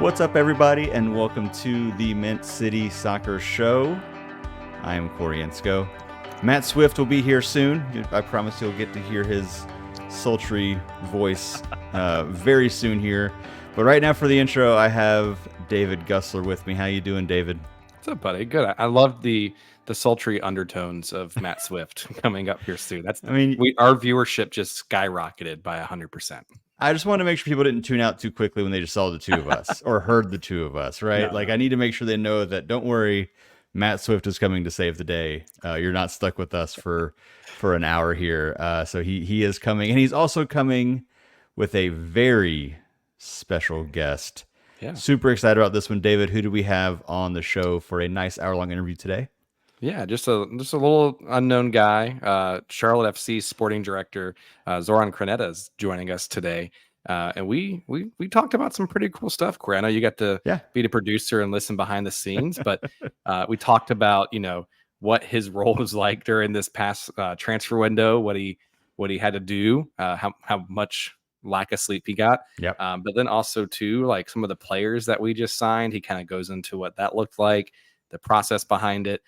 What's up, everybody, and welcome to the Mint City Soccer Show. I am Corey Ensko. Matt Swift will be here soon. I promise you'll get to hear his sultry voice very soon here. But right now for the intro, I have David Gussler with me. How you doing, David? What's up, buddy? Good. I love the sultry undertones of Matt Swift coming up here soon. Our viewership just skyrocketed by 100%. I just want to make sure people didn't tune out too quickly when they just saw the two of us or heard the two of us, right? No. I need to make sure they know that, don't worry, Matt Swift is coming to save the day. You're not stuck with us for an hour here. So he is coming, and he's also coming with a very special guest. Yeah. Super excited about this one. David, who do we have on the show for a nice hour-long interview today? Yeah, just a little unknown guy. Charlotte FC sporting director Zoran Krneta is joining us today. And we talked about some pretty cool stuff, Corey. I know you got to be the producer and listen behind the scenes, but we talked about, what his role was like during this past transfer window, what he had to do, how much lack of sleep he got. Yep. But then also too, like some of the players that we just signed, he kind of goes into what that looked like, the process behind it.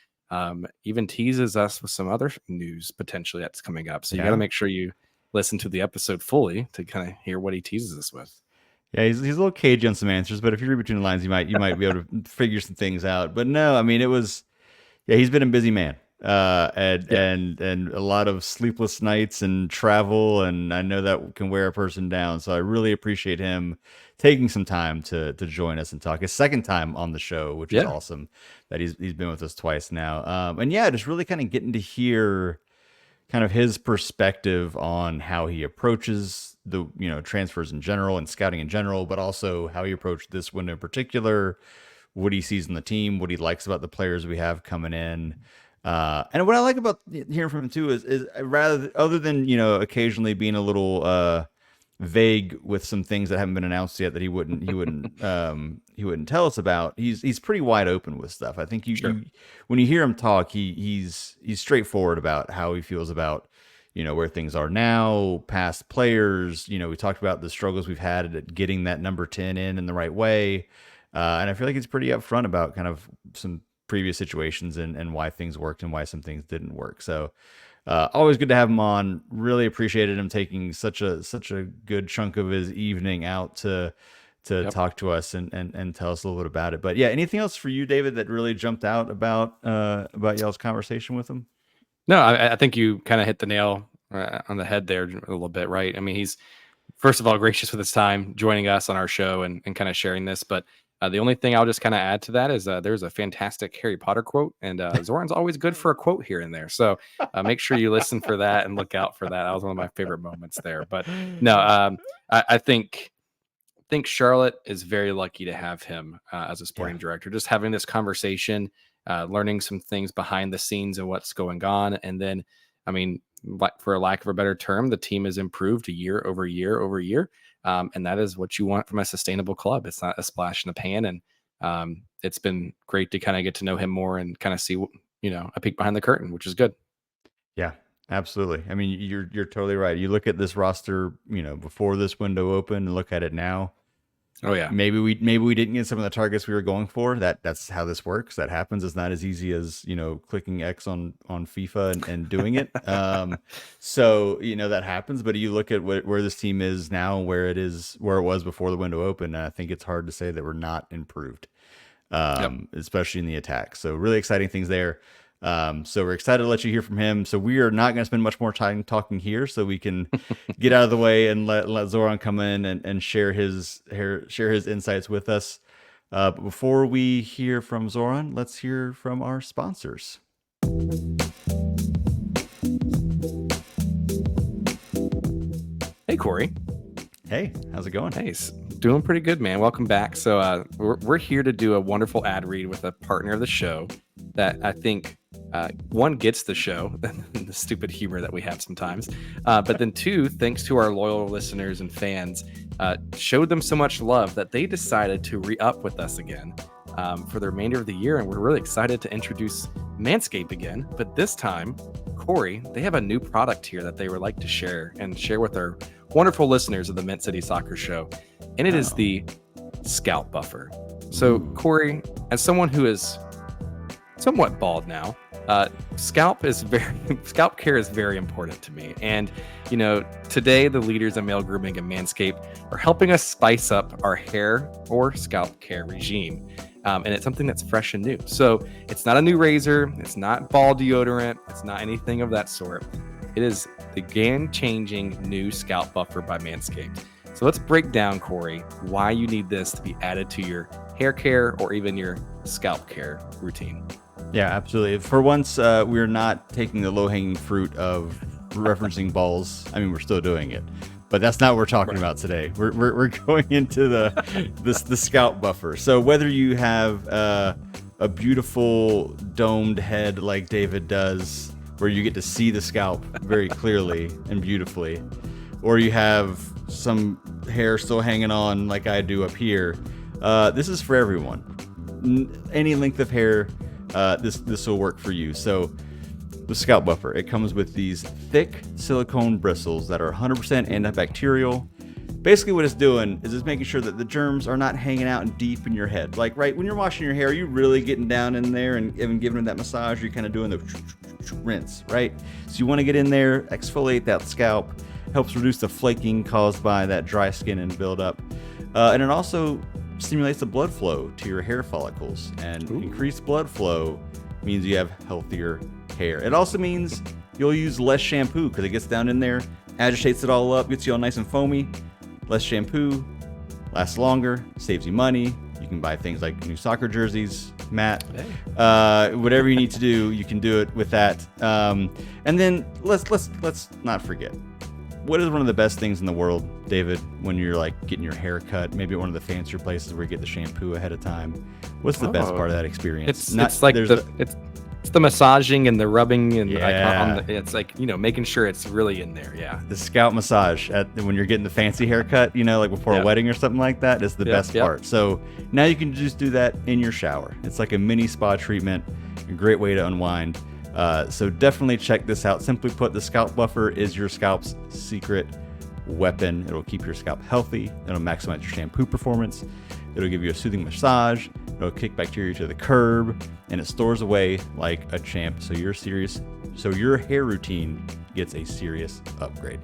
Even teases us with some other news potentially that's coming up. So you got to make sure you listen to the episode fully to kind of hear what he teases us with. Yeah, he's a little cagey on some answers, but if you read between the lines, you might be able to figure some things out. But no, I mean, he's been a busy man, and a lot of sleepless nights and travel, and I know that can wear a person down. So I really appreciate him taking some time to join us and talk. His second time on the show, which is awesome that he's been with us twice now. And just really kind of getting to hear kind of his perspective on how he approaches the transfers in general and scouting in general, but also how he approached this window in particular, what he sees in the team, what he likes about the players we have coming in. And what I like about hearing from him too is rather other than occasionally being a little vague with some things that haven't been announced yet that he wouldn't tell us about. He's pretty wide open with stuff. I think when you hear him talk, he's straightforward about how he feels about where things are now, past players. We talked about the struggles we've had at getting that number 10 in the right way, and I feel like he's pretty upfront about kind of some previous situations and why things worked and why some things didn't work. So always good to have him on. Really appreciated him taking such a good chunk of his evening out to talk to us and tell us a little bit about it. But anything else for you, David, that really jumped out about y'all's conversation with him? No, I think you kind of hit the nail on the head there a little bit, right? I mean, he's first of all gracious with his time joining us on our show and kind of sharing this, but the only thing I'll just kind of add to that is there's a fantastic Harry Potter quote, and Zoran's always good for a quote here and there. So make sure you listen for that and look out for that. That was one of my favorite moments there. But no, I think Charlotte is very lucky to have him as a sporting director. Just having this conversation, learning some things behind the scenes and what's going on, and then, I mean, for a lack of a better term, the team has improved year over year over year. And that is what you want from a sustainable club. It's not a splash in the pan. And it's been great to kind of get to know him more and kind of see, a peek behind the curtain, which is good. Yeah, absolutely. I mean, you're totally right. You look at this roster, before this window opened and look at it now. Oh yeah. Maybe we didn't get some of the targets we were going for. That's how this works. That happens. It's not as easy as, clicking X on FIFA and doing it. So, that happens, but you look at where this team is now, where it was before the window opened. And I think it's hard to say that we're not improved, especially in the attack. So really exciting things there. So we're excited to let you hear from him. So we are not going to spend much more time talking here, so we can get out of the way and let Zoran come in and share his insights with us. But before we hear from Zoran, let's hear from our sponsors. Hey, Corey. Hey, how's it going? Hey, doing pretty good, man. Welcome back. So we're here to do a wonderful ad read with a partner of the show that I think one gets the show, the stupid humor that we have sometimes, but then two, thanks to our loyal listeners and fans, showed them so much love that they decided to re-up with us again for the remainder of the year, and we're really excited to introduce Manscaped again. But this time, Corey, they have a new product here that they would like to share with our wonderful listeners of the Mint City Soccer Show, and it is the scalp buffer. So, Corey, as someone who is somewhat bald now, scalp care is very important to me. And today the leaders in male grooming and Manscaped are helping us spice up our hair or scalp care regime. And it's something that's fresh and new. So it's not a new razor, it's not ball deodorant, it's not anything of that sort. It is the game-changing new scalp buffer by Manscaped. So let's break down, Corey, why you need this to be added to your hair care or even your scalp care routine. Yeah, absolutely. For once, we're not taking the low-hanging fruit of referencing balls. I mean, we're still doing it, but that's not what we're talking about today. We're going into the scalp buffer. So whether you have a beautiful domed head like David does, where you get to see the scalp very clearly and beautifully, or you have some hair still hanging on like I do up here, this is for everyone. Any length of hair. This will work for you. So the scalp buffer, it comes with these thick silicone bristles that are 100% antibacterial. Basically what it's doing is it's making sure that the germs are not hanging out and deep in your head. Like right when you're washing your hair, are you really getting down in there and even giving it that massage? You're kind of doing the rinse, right? So you want to get in there, exfoliate that scalp, helps reduce the flaking caused by that dry skin and buildup. And it also stimulates the blood flow to your hair follicles, and increased blood flow means you have healthier hair. It also means you'll use less shampoo because it gets down in there, agitates it all up, gets you all nice and foamy. Less shampoo, lasts longer, saves you money. You can buy things like new soccer jerseys, Matt. Whatever you need to do, you can do it with that. And then let's not forget. What is one of the best things in the world, David, when you're like getting your hair cut, maybe at one of the fancier places where you get the shampoo ahead of time? What's the best part of that experience? It's the massaging and the rubbing and it's like, making sure it's really in there. Yeah. The scalp massage when you're getting the fancy haircut, like before a wedding or something like that is the best part. So now you can just do that in your shower. It's like a mini spa treatment, a great way to unwind. So definitely check this out. Simply put, the scalp buffer is your scalp's secret weapon. It'll keep your scalp healthy. It'll maximize your shampoo performance. It'll give you a soothing massage. It'll kick bacteria to the curb, and it stores away like a champ. So your hair routine gets a serious upgrade.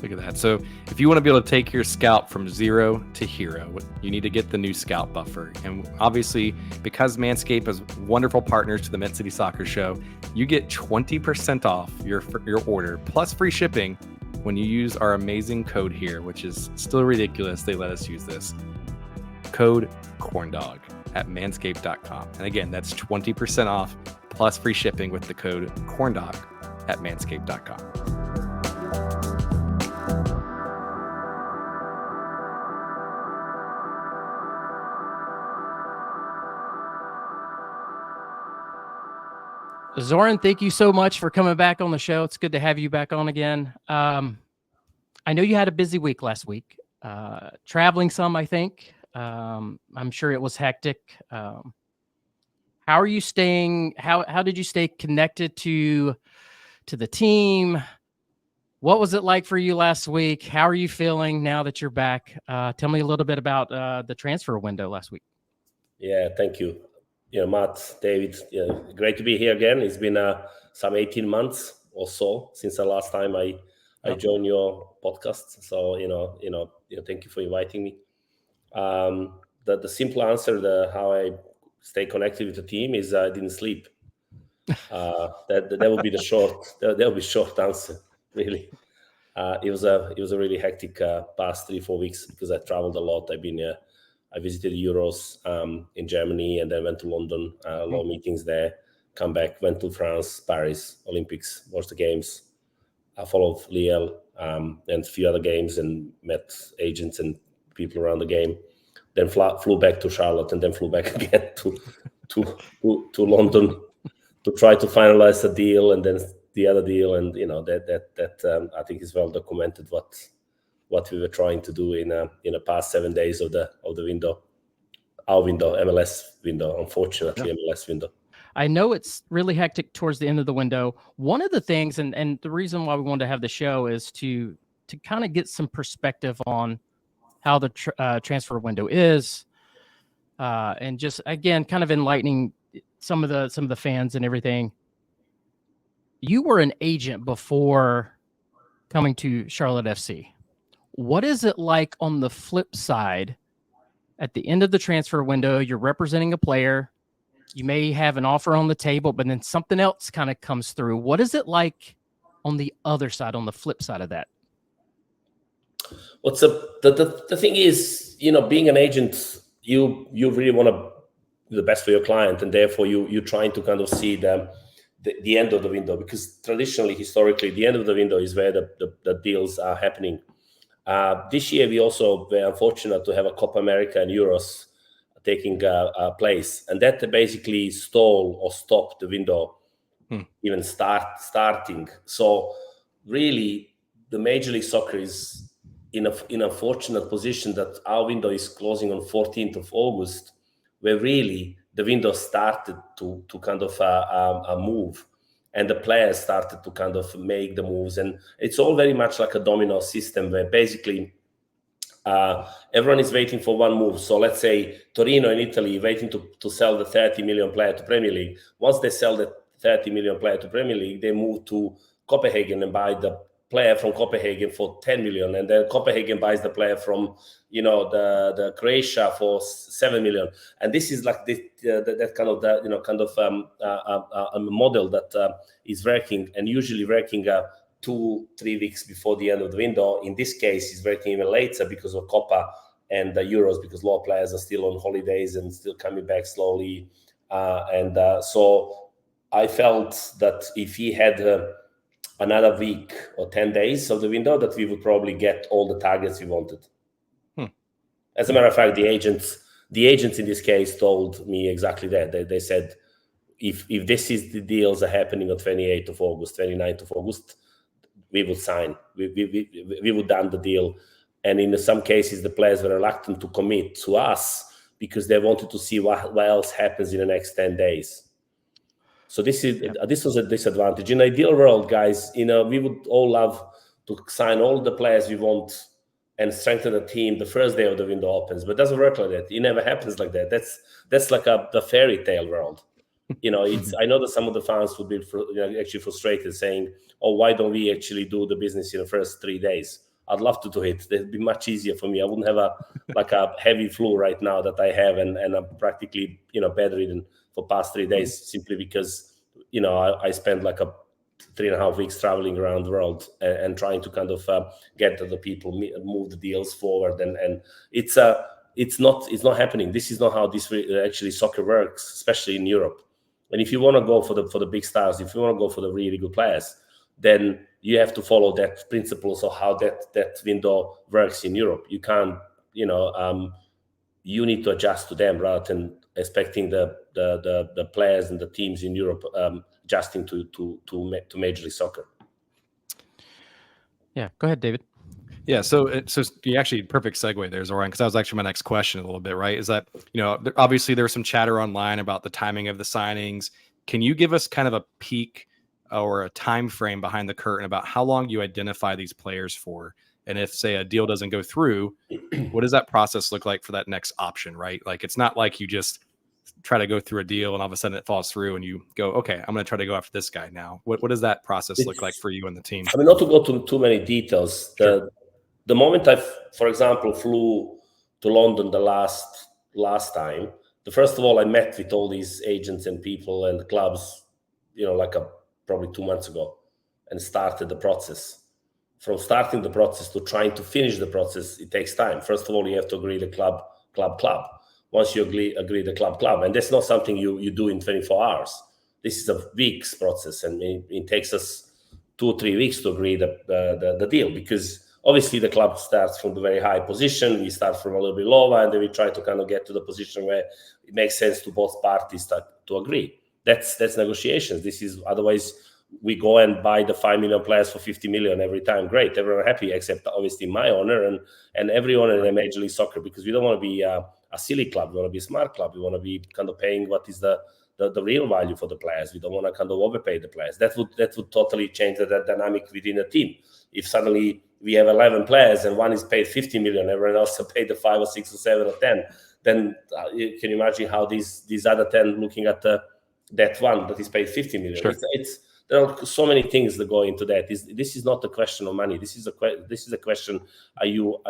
Look at that. So if you want to be able to take your scalp from zero to hero, you need to get the new scalp buffer. And obviously, because Manscaped is wonderful partners to the Met City Soccer Show, you get 20% off your order plus free shipping when you use our amazing code here, which is still ridiculous. They let us use this. Code CORNDOG at manscaped.com. And again, that's 20% off plus free shipping with the code CORNDOG at manscaped.com. Zoran, thank you so much for coming back on the show. It's good to have you back on again. I know you had a busy week last week, traveling some, I think. I'm sure it was hectic. How are you staying? How did you stay connected to the team? What was it like for you last week? How are you feeling now that you're back? Tell me a little bit about the transfer window last week. Yeah, thank you. Matt, David, great to be here again. It's been some 18 months or so since the last time I joined your podcast. So, thank you for inviting me. The simple answer, how I stay connected with the team is I didn't sleep. That will be that will be short answer, really. It was a really hectic past 3-4 weeks because I traveled a lot. I visited Euros in Germany and then went to London, a lot of meetings there, come back, went to France, Paris, Olympics, watched the games. I followed Lille and a few other games and met agents and people around the game. Then flew back to Charlotte and then flew back again to London to try to finalize the deal and then the other deal. And, that I think is well documented what we were trying to do in the past 7 days of the window, our window, MLS window, unfortunately, MLS window. I know it's really hectic towards the end of the window. One of the things, and the reason why we wanted to have the show is to kind of get some perspective on how the transfer window is, and just again, kind of enlightening some of the fans and everything. You were an agent before coming to Charlotte FC. What is it like on the flip side? At the end of the transfer window, you're representing a player. You may have an offer on the table, but then something else kind of comes through. What is it like on the other side, on the flip side of that? What's the thing is, being an agent, you really want to do the best for your client, and therefore you're trying to kind of see the end of the window, because traditionally, historically, the end of the window is where the deals are happening. This year, we also were unfortunate to have a Copa America and Euros taking place, and that basically stole or stopped the window even starting. So really, the Major League Soccer is in a fortunate position that our window is closing on 14th of August, where really the window started to kind of move, and the players started to kind of make the moves. And it's all very much like a domino system, where basically everyone is waiting for one move. So let's say Torino in Italy waiting to sell the 30 million player to Premier League. Once they sell the 30 million player to Premier League, they move to Copenhagen and buy the player from Copenhagen for 10 million, and then Copenhagen buys the player from the Croatia for 7 million. And this is like that kind of a model that is working, and usually working 2-3 weeks before the end of the window. In this case, it's working even later because of Copa and the Euros, because a lot of players are still on holidays and still coming back slowly. So I felt that if he had another week or 10 days of the window, that we would probably get all the targets we wanted. As a matter of fact, the agents in this case told me exactly that. They said, if this is the deals are happening on 28th of August, 29th of August, we would sign. We would done the deal. And in some cases, the players were reluctant to commit to us because they wanted to see what else happens in the next 10 days. So this was a disadvantage. In an ideal world, guys, we would all love to sign all the players we want and strengthen the team the first day of the window opens, but it doesn't work like that. It never happens like that. That's like the fairy tale world. I know that some of the fans would be actually frustrated, saying, "Oh, why don't we actually do the business in the first 3 days?" I'd love to do it. It'd be much easier for me. I wouldn't have a heavy flu right now that I have, and I'm practically bedridden for past 3 days, simply because I spent like 3.5 weeks traveling around the world and trying to kind of get to the people, move the deals forward, and it's not happening. This is not how this actually soccer works, especially in Europe. And if you want to go for the big stars, if you want to go for the really good players, then you have to follow that principles of how that window works in Europe. You can't, you need to adjust to them rather than expecting the players and the teams in Europe adjusting to Major League Soccer. Yeah, go ahead, David. Yeah, so you actually perfect segue there, Zoran, because that was actually my next question a little bit, right? Is that, obviously there's some chatter online about the timing of the signings. Can you give us kind of a peek or a time frame behind the curtain about how long you identify these players for? And if, say, a deal doesn't go through, what does that process look like for that next option, right? Like, it's not like you just try to go through a deal and all of a sudden it falls through and you go, okay, I'm going to try to go after this guy now. What does that process look like for you and the team? I mean, not to go to too many details. Sure. The moment I, for example, flew to London the last time, first of all, I met with all these agents and people and clubs, probably 2 months ago, and started the process. From starting the process to trying to finish the process, it takes time. First of all, you have to agree the club. Once you agree the club, and that's not something you do in 24 hours. This is a week's process, and it takes us 2 or 3 weeks to agree the deal, because obviously the club starts from the very high position. We start from a little bit lower, and then we try to kind of get to the position where it makes sense to both parties to agree. That's negotiations. This is, otherwise we go and buy the 5 million players for 50 million every time. Great, everyone happy, except obviously my owner and everyone in the Major League Soccer, because we don't want to be a silly club. We want to be a smart club. We want to be kind of paying what is the real value for the players. We don't want to kind of overpay the players. That would totally change the dynamic within a team. If suddenly we have 11 players and one is paid 50 million, everyone else are paid the 5 or 6 or 7 or 10, then you can imagine how these other 10 looking at that one that is paid 50 million. Sure. There are so many things that go into that. This is not a question of money. This is a question: are you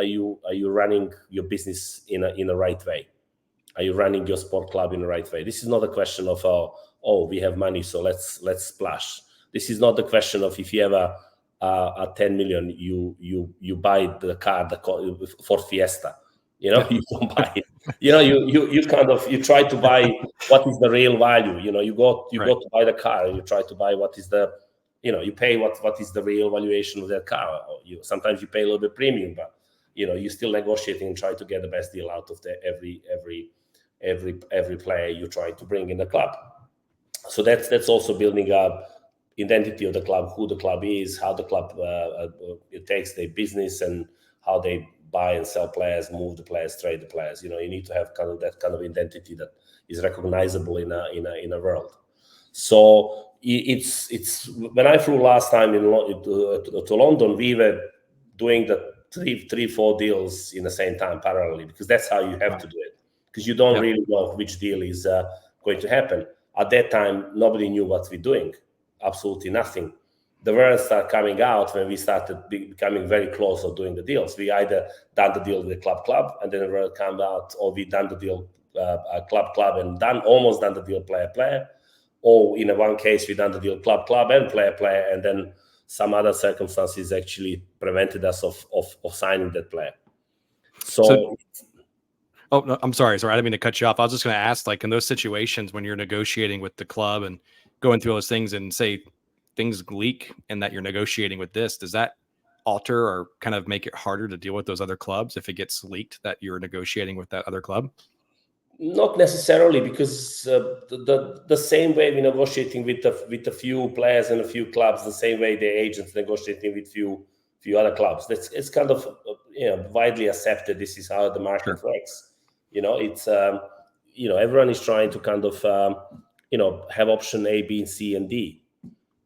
running your business in a right way? Are you running your sport club in the right way? This is not a question of we have money, so let's splash. This is not the question of if you have a 10 million, you buy the car, the Ford Fiesta. You don't buy it. You try to buy what is the real value. You go to buy the car, and you try to buy what is the, you pay what is the real valuation of that car. Sometimes you pay a little bit premium, but you're still negotiating and try to get the best deal out of every player you try to bring in the club. So that's also building up identity of the club, who the club is, how the club it takes their business, and how they buy and sell players, move the players, trade the players. You need to have that kind of identity that is recognizable in a world. So it's when I flew last time to London, we were doing the three, 4 deals in the same time parallelly, because that's how you have to do it, because you don't really know which deal is going to happen. At that time, nobody knew what we're doing, absolutely nothing. The words start coming out when we started becoming very close of doing the deals. We either done the deal with the club, and then the word come out, or we done the deal club, and almost done the deal player, or in one case we done the deal club and player, and then some other circumstances actually prevented us of signing that player. So oh no, I'm sorry, I didn't mean to cut you off. I was just going to ask, like, in those situations when you're negotiating with the club and going through those things, and say things leak and that you're negotiating with this, does that alter or kind of make it harder to deal with those other clubs if it gets leaked that you're negotiating with that other club? Not necessarily, because the same way we're negotiating with a few players and a few clubs, the same way the agents negotiating with few other clubs. It's kind of widely accepted. This is how the market works. It's everyone is trying to kind of have option A, B, C, and D.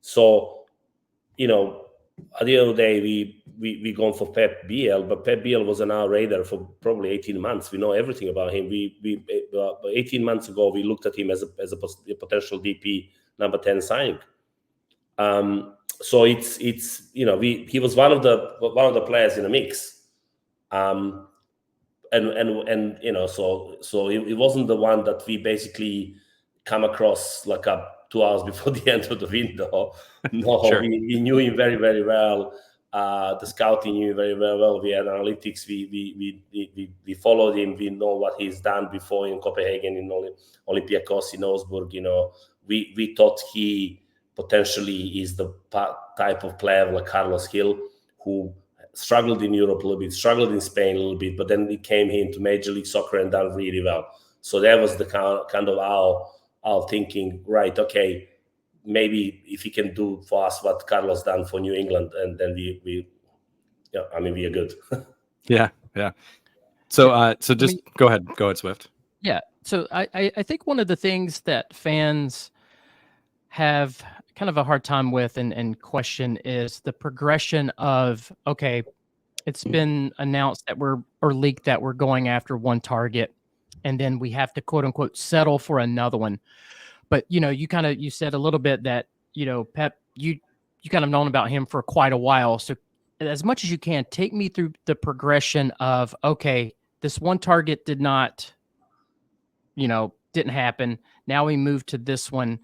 So at the end of the day, we gone for Pep BL, but Pep BL was on our radar for probably 18 months. We know everything about him. We 18 months ago, we looked at him as a potential DP number 10 signing. So it's he was one of the players in the mix, and so it wasn't the one that we basically come across like 2 hours before the end of the window. No, Sure. we knew him very, very well. The scouting knew him very, very well. We had analytics. We followed him. We know what he's done before in Copenhagen, in Olympiacos, in Augsburg. We thought he potentially is the type of player like Carlos Hill, who struggled in Europe a little bit, struggled in Spain a little bit, but then he came here into Major League Soccer and done really well. So that was the kind of our thinking, right? Okay, maybe if he can do for us what Carlos done for New England, and then we are good. Yeah. So just go ahead, Swift. Yeah. So I think one of the things that fans have kind of a hard time with and question is the progression of, okay, it's been announced that leaked that we're going after one target, and then we have to quote unquote settle for another one. But you said a little bit that Pep, you kind of known about him for quite a while. So as much as you can, take me through the progression of, okay, this one target didn't happen. Now we move to this one.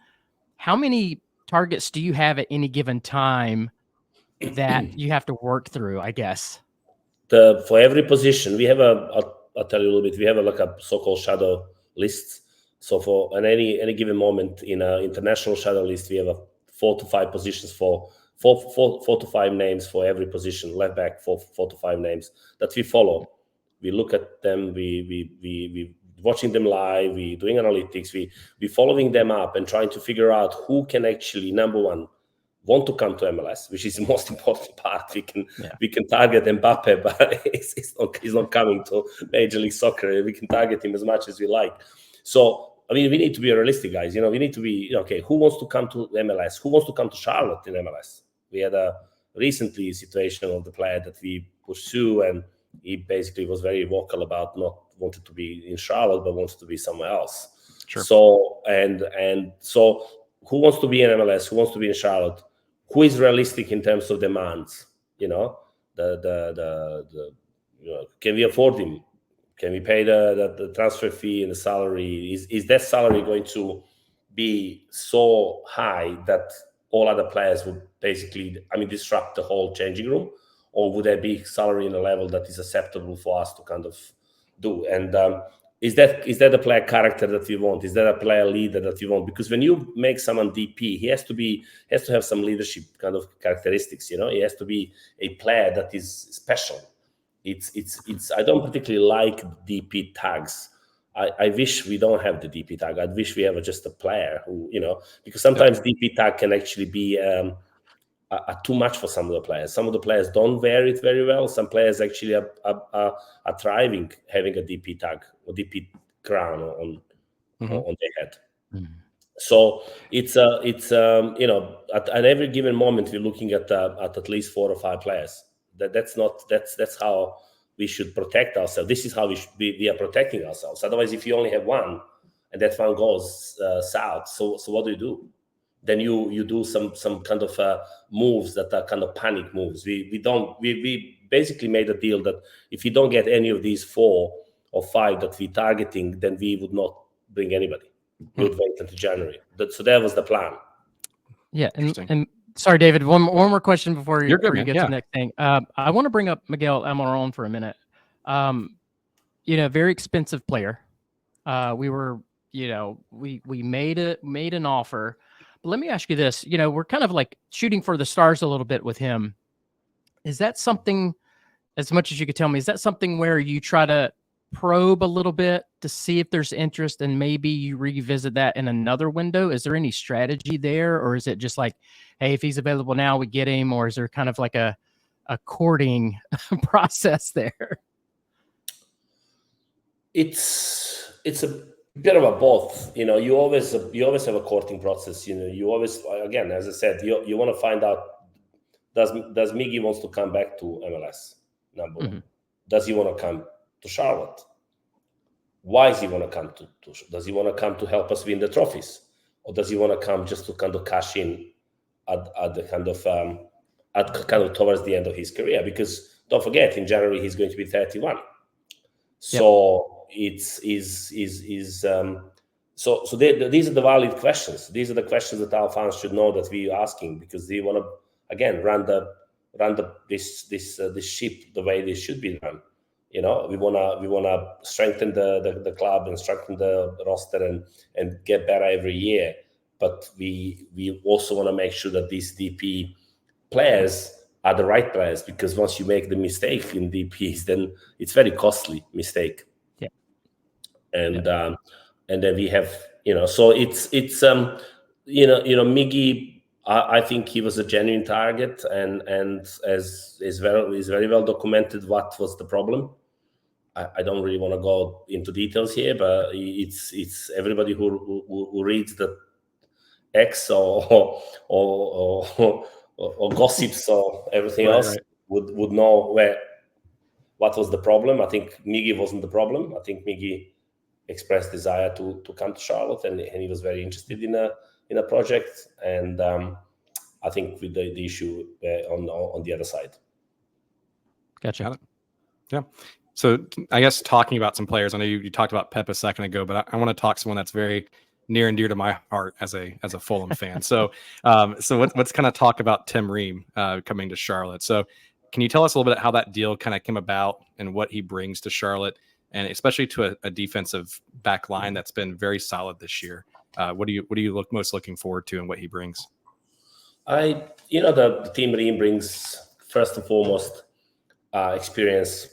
How many targets do you have at any given time that you have to work through, I guess? For every position, we have I'll tell you a little bit. We have a so-called shadow list. So for any given moment in an international shadow list, we have 4 to 5 positions for 4 to 5 names for every position. Left back, 4 to 5 names that we follow. We look at them. We watching them live. We doing analytics. We following them up and trying to figure out who can actually, number one, want to come to MLS, which is the most important part. We can target Mbappe, but he's not coming to Major League Soccer. We can target him as much as we like. So we need to be realistic, guys. We need to be okay. Who wants to come to MLS? Who wants to come to Charlotte in MLS? We had recently situation of the player that we pursue, and he basically was very vocal about not wanting to be in Charlotte, but wanted to be somewhere else. Sure. So so who wants to be in MLS? Who wants to be in Charlotte? Who is realistic in terms of demands? You know, can we afford him? Can we pay the transfer fee and the salary? Is that salary going to be so high that all other players would basically, disrupt the whole changing room? Or would there be salary in a level that is acceptable for us to kind of do? And is that a player character that we want? Is that a player leader that we want? Because when you make someone DP, he has to have some leadership kind of characteristics. You know, he has to be a player that is special. It's I don't particularly like DP tags. I wish we don't have the DP tag. I wish we have just a player who, because sometimes DP tag can actually be too much for some of the players. Some of the players don't wear it very well. Some players actually are thriving having a DP tag or DP crown on their head. Mm-hmm. So it's at every given moment we're looking at least 4 or 5 players. That's how we should protect ourselves. This is how we are protecting ourselves. Otherwise, if you only have one and that one goes south, so what do? Then you do some kind of moves that are kind of panic moves. We basically made a deal that if we don't get any of these 4 or 5 that we're targeting, then we would not bring anybody. We would wait until January. So that was the plan. Yeah, and sorry, David, one more question before you get to the next thing. I want to bring up Miguel Almiron for a minute. Very expensive player. We were, we made an offer. But let me ask you this. We're kind of like shooting for the stars a little bit with him. Is that something, as much as you could tell me, is that something where you try to probe a little bit to see if there's interest and maybe you revisit that in another window? Is there any strategy there, or is it just like, hey, if he's available now, we get him, or is there kind of like a courting process there? It's a bit of a both. You always have a courting process. You always, again, as I said, you want to find out, does Miggy wants to come back to MLS? Number one. Does he want to come to Charlotte? Why does he want to come to does he want to come to help us win the trophies, or does he want to come just to kind of cash in at the kind of towards the end of his career? Because don't forget, in January he's going to be 31. So these are the valid questions. These are the questions that our fans should know that we are asking, because they want to again run this ship the way they should be run. We wanna strengthen the club and strengthen the roster and get better every year. But we also want to make sure that these DP players are the right players, because once you make the mistake in DPs, then it's very costly mistake. Yeah. And then we have, so it's Miggy, I think he was a genuine target, and as is very well documented what was the problem. I don't really want to go into details here, but it's everybody who reads the X or gossips or everything else would know what was the problem. I think Miggy wasn't the problem. I think Miggy expressed desire to come to Charlotte, and he was very interested in a project, and I think with the issue on the other side. Gotcha. Yeah. So I guess talking about some players, I know you talked about Pep a second ago, but I want to talk someone that's very near and dear to my heart as a Fulham fan. So let's kind of talk about Tim Ream coming to Charlotte. So can you tell us a little bit how that deal kind of came about and what he brings to Charlotte, and especially to a defensive back line that's been very solid this year? What do you most looking forward to and what he brings? The team Ream brings, first and foremost, experience,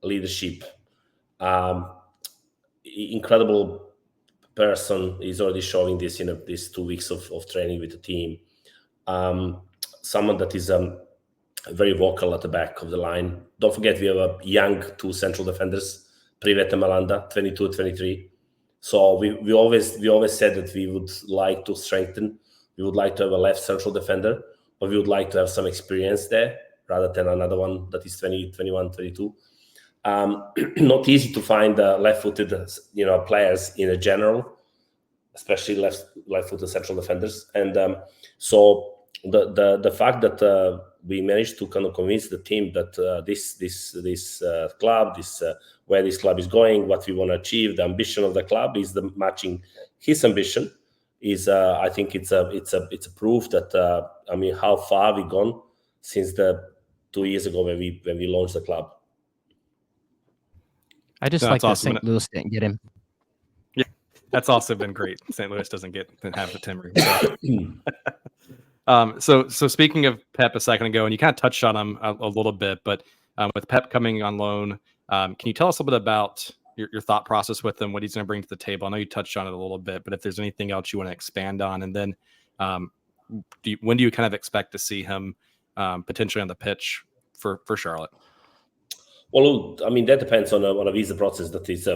leadership, incredible person. He's already showing this in these 2 weeks of training with the team. Someone that is very vocal at the back of the line. Don't forget, we have a young 2 central defenders, Privet and Malanda, 22, 23. So we always said that we would like to strengthen. We would like to have a left central defender but we would like to have some experience there rather than another one that is 20, 21, 22. Not easy to find left-footed, players in a general, especially left-footed central defenders. And so the fact that we managed to kind of convince the team that this club, where this club is going, what we want to achieve, the ambition of the club is matching his ambition. Is I think it's a proof that how far we've gone since the 2 years ago when we launched the club. I just like that St. Louis didn't get him. Yeah, that's also been great. St. Louis doesn't have the Timber. So speaking of Pep a second ago, and you kind of touched on him a little bit, but with Pep coming on loan, can you tell us a little bit about your thought process with him, what he's going to bring to the table? I know you touched on it a little bit, but if there's anything else you want to expand on, and then when do you kind of expect to see him potentially on the pitch for Charlotte? Well, I mean, that depends on a visa process. That is,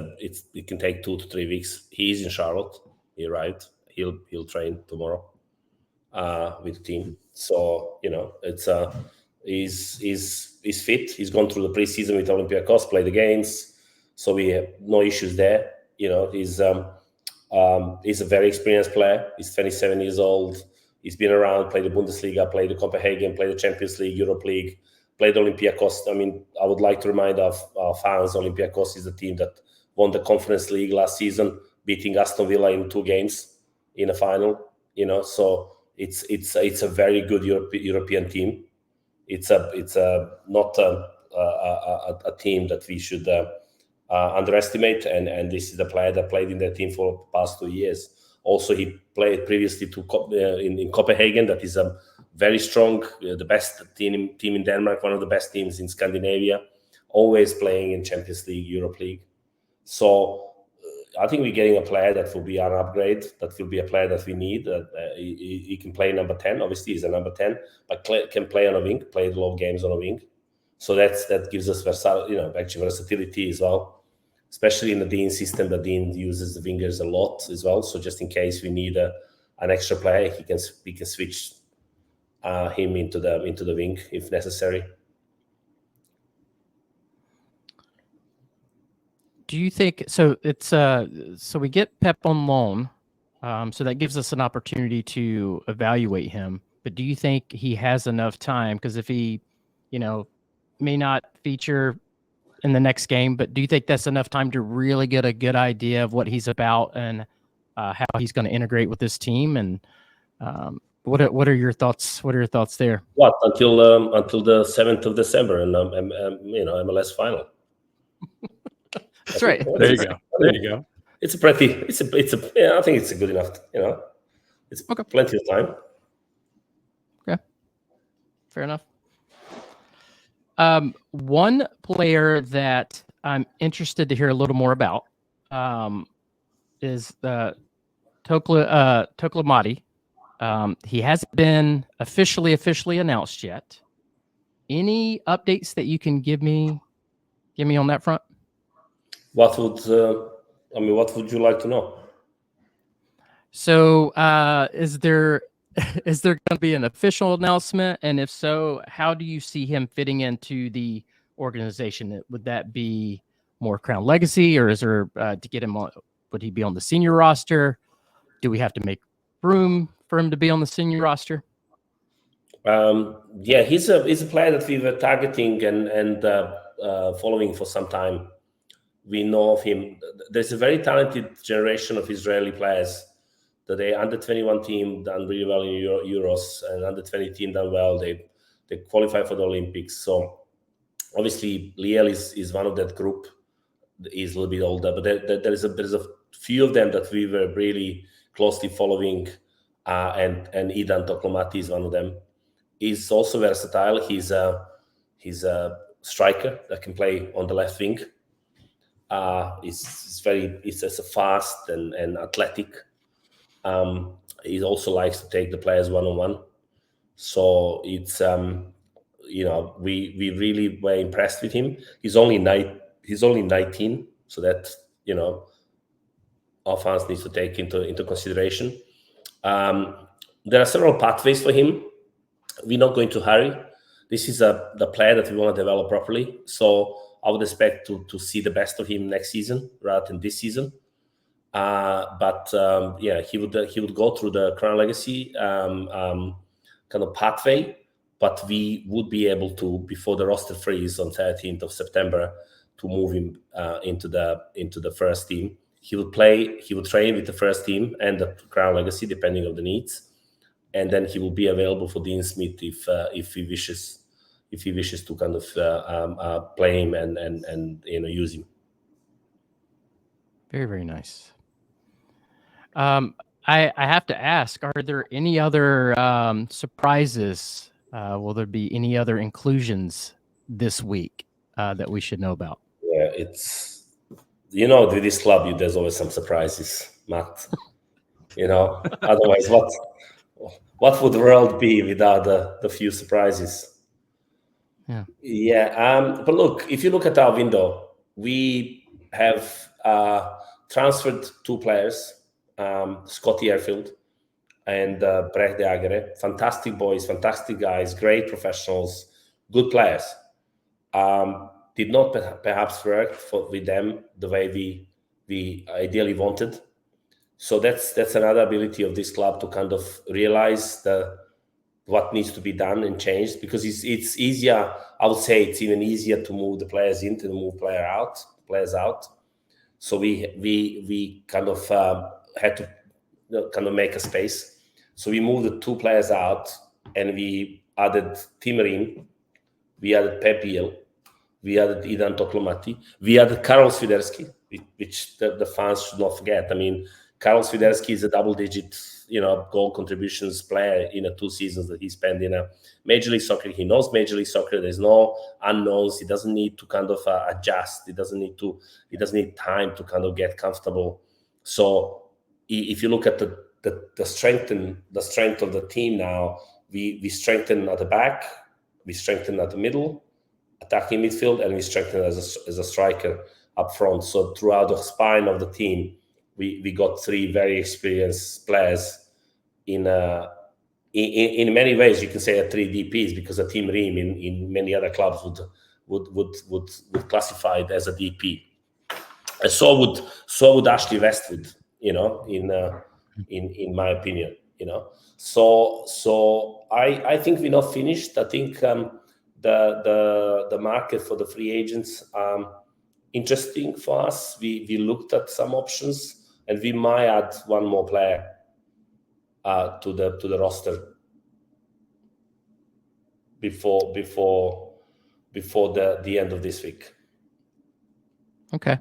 it can take 2 to 3 weeks. He is in Charlotte. He arrived. He'll train tomorrow with the team. So it's he's fit. He's gone through the preseason with Olympiacos, played the games, so we have no issues there. He's a very experienced player. He's 27 years old. He's been around, played the Bundesliga, played the Copenhagen, played the Champions League, Europe League. Played Olympiacos. I mean, I would like to remind our fans, Olympiacos is the team that won the Conference League last season, beating Aston Villa in 2 games in a final. So it's a very good European team. It's not a team that we should underestimate. And this is the player that played in that team for the past 2 years. Also, he played previously in Copenhagen. That is a very strong, the best team in Denmark, one of the best teams in Scandinavia, always playing in Champions League, Europe League. So I think we're getting a player that will be an upgrade, that will be a player that we need. He can play number 10. Obviously, he's a number 10, but can play on a wing, play a lot of games on a wing. So that gives us versatility as well. Especially in the Dean system, the Dean uses the wingers a lot as well. So just in case we need an extra player, we can switch him into the wing if necessary. Do you think so? It's so we get Pep on loan, so that gives us an opportunity to evaluate him. But do you think he has enough time? Because if he, may not feature in the next game, but do you think that's enough time to really get a good idea of what he's about and how he's going to integrate with this team? And what are your thoughts? What are your thoughts there? What until the 7th of December and MLS final. That's right. There you go. It's I think it's a good enough. It's okay. Plenty of time. Okay, fair enough. One player that I'm interested to hear a little more about is Toklamati. He hasn't been officially announced yet. Any updates that you can give me on that front? What would you like to know? So, is there going to be an official announcement? And if so, how do you see him fitting into the organization? Would that be more Crown Legacy, or is there to get him on? Would he be on the senior roster? Do we have to make room for him to be on the senior roster? Yeah, he's a player that we were targeting and following for some time. We know of him. There's a very talented generation of Israeli players. The under 21 team done really well in Euros, and under 20 team done well. They qualify for the Olympics. So obviously Liel is one of that group. He's a little bit older, but there's a few of them that we were really closely following, and Idan Tatti is one of them. He's also versatile. He's a striker that can play on the left wing. He's just fast and athletic. He also likes to take the players one-on-one. So it's we really were impressed with him. He's only 19, so that our fans need to take into consideration. There are several pathways for him. we're not going to hurry. This is the player that we want to develop properly. So I would expect to see the best of him next season rather than this season. But he would go through the Crown Legacy kind of pathway. But we would be able to, before the roster freeze on 13th of September, to move him into the first team. He would train with the first team and the Crown Legacy, depending on the needs, and then he will be available for Dean Smith if he wishes to kind of play him and use him. Very, very nice. I have to ask: are there any other surprises? Will there be any other inclusions this week that we should know about? Yeah, it's with this club, there's always some surprises, Matt. Otherwise, what would the world be without the few surprises? Yeah. But look, if you look at our window, we have transferred 2 players, Scotty Airfield and Brecht de Agere. Fantastic boys, fantastic guys, great professionals, good players. Did not perhaps work with them the way we ideally wanted. So that's another ability of this club to kind of realize what needs to be done and changed, because it's easier. I would say it's even easier to move the players in than to move players out. So we kind of had to kind of make a space. So we moved the 2 players out, and we added Ream, we added Pep Guardiola, we added Idan Tatti, we added Karol Swiderski, which the fans should not forget. I mean, Karol Swiderski is a double-digit, goal contributions player in 2 seasons that he spent in a Major League Soccer. He knows Major League Soccer. There's no unknowns. He doesn't need to kind of adjust. He doesn't need time to kind of get comfortable. So if you look at the strength of the team now, we strengthen at the back, we strengthen at the middle, attacking midfield, and we strengthen as a striker up front. So throughout the spine of the team, we got 3 very experienced players in many ways. You can say 3 DPs, because a team Ream in many other clubs would classify it as a DP. And so would Ashley Westwood, in my opinion, So I think we're not finished. I think the market for the free agents interesting for us. We looked at some options, and we might add 1 more player to the roster before the end of this week. Okay.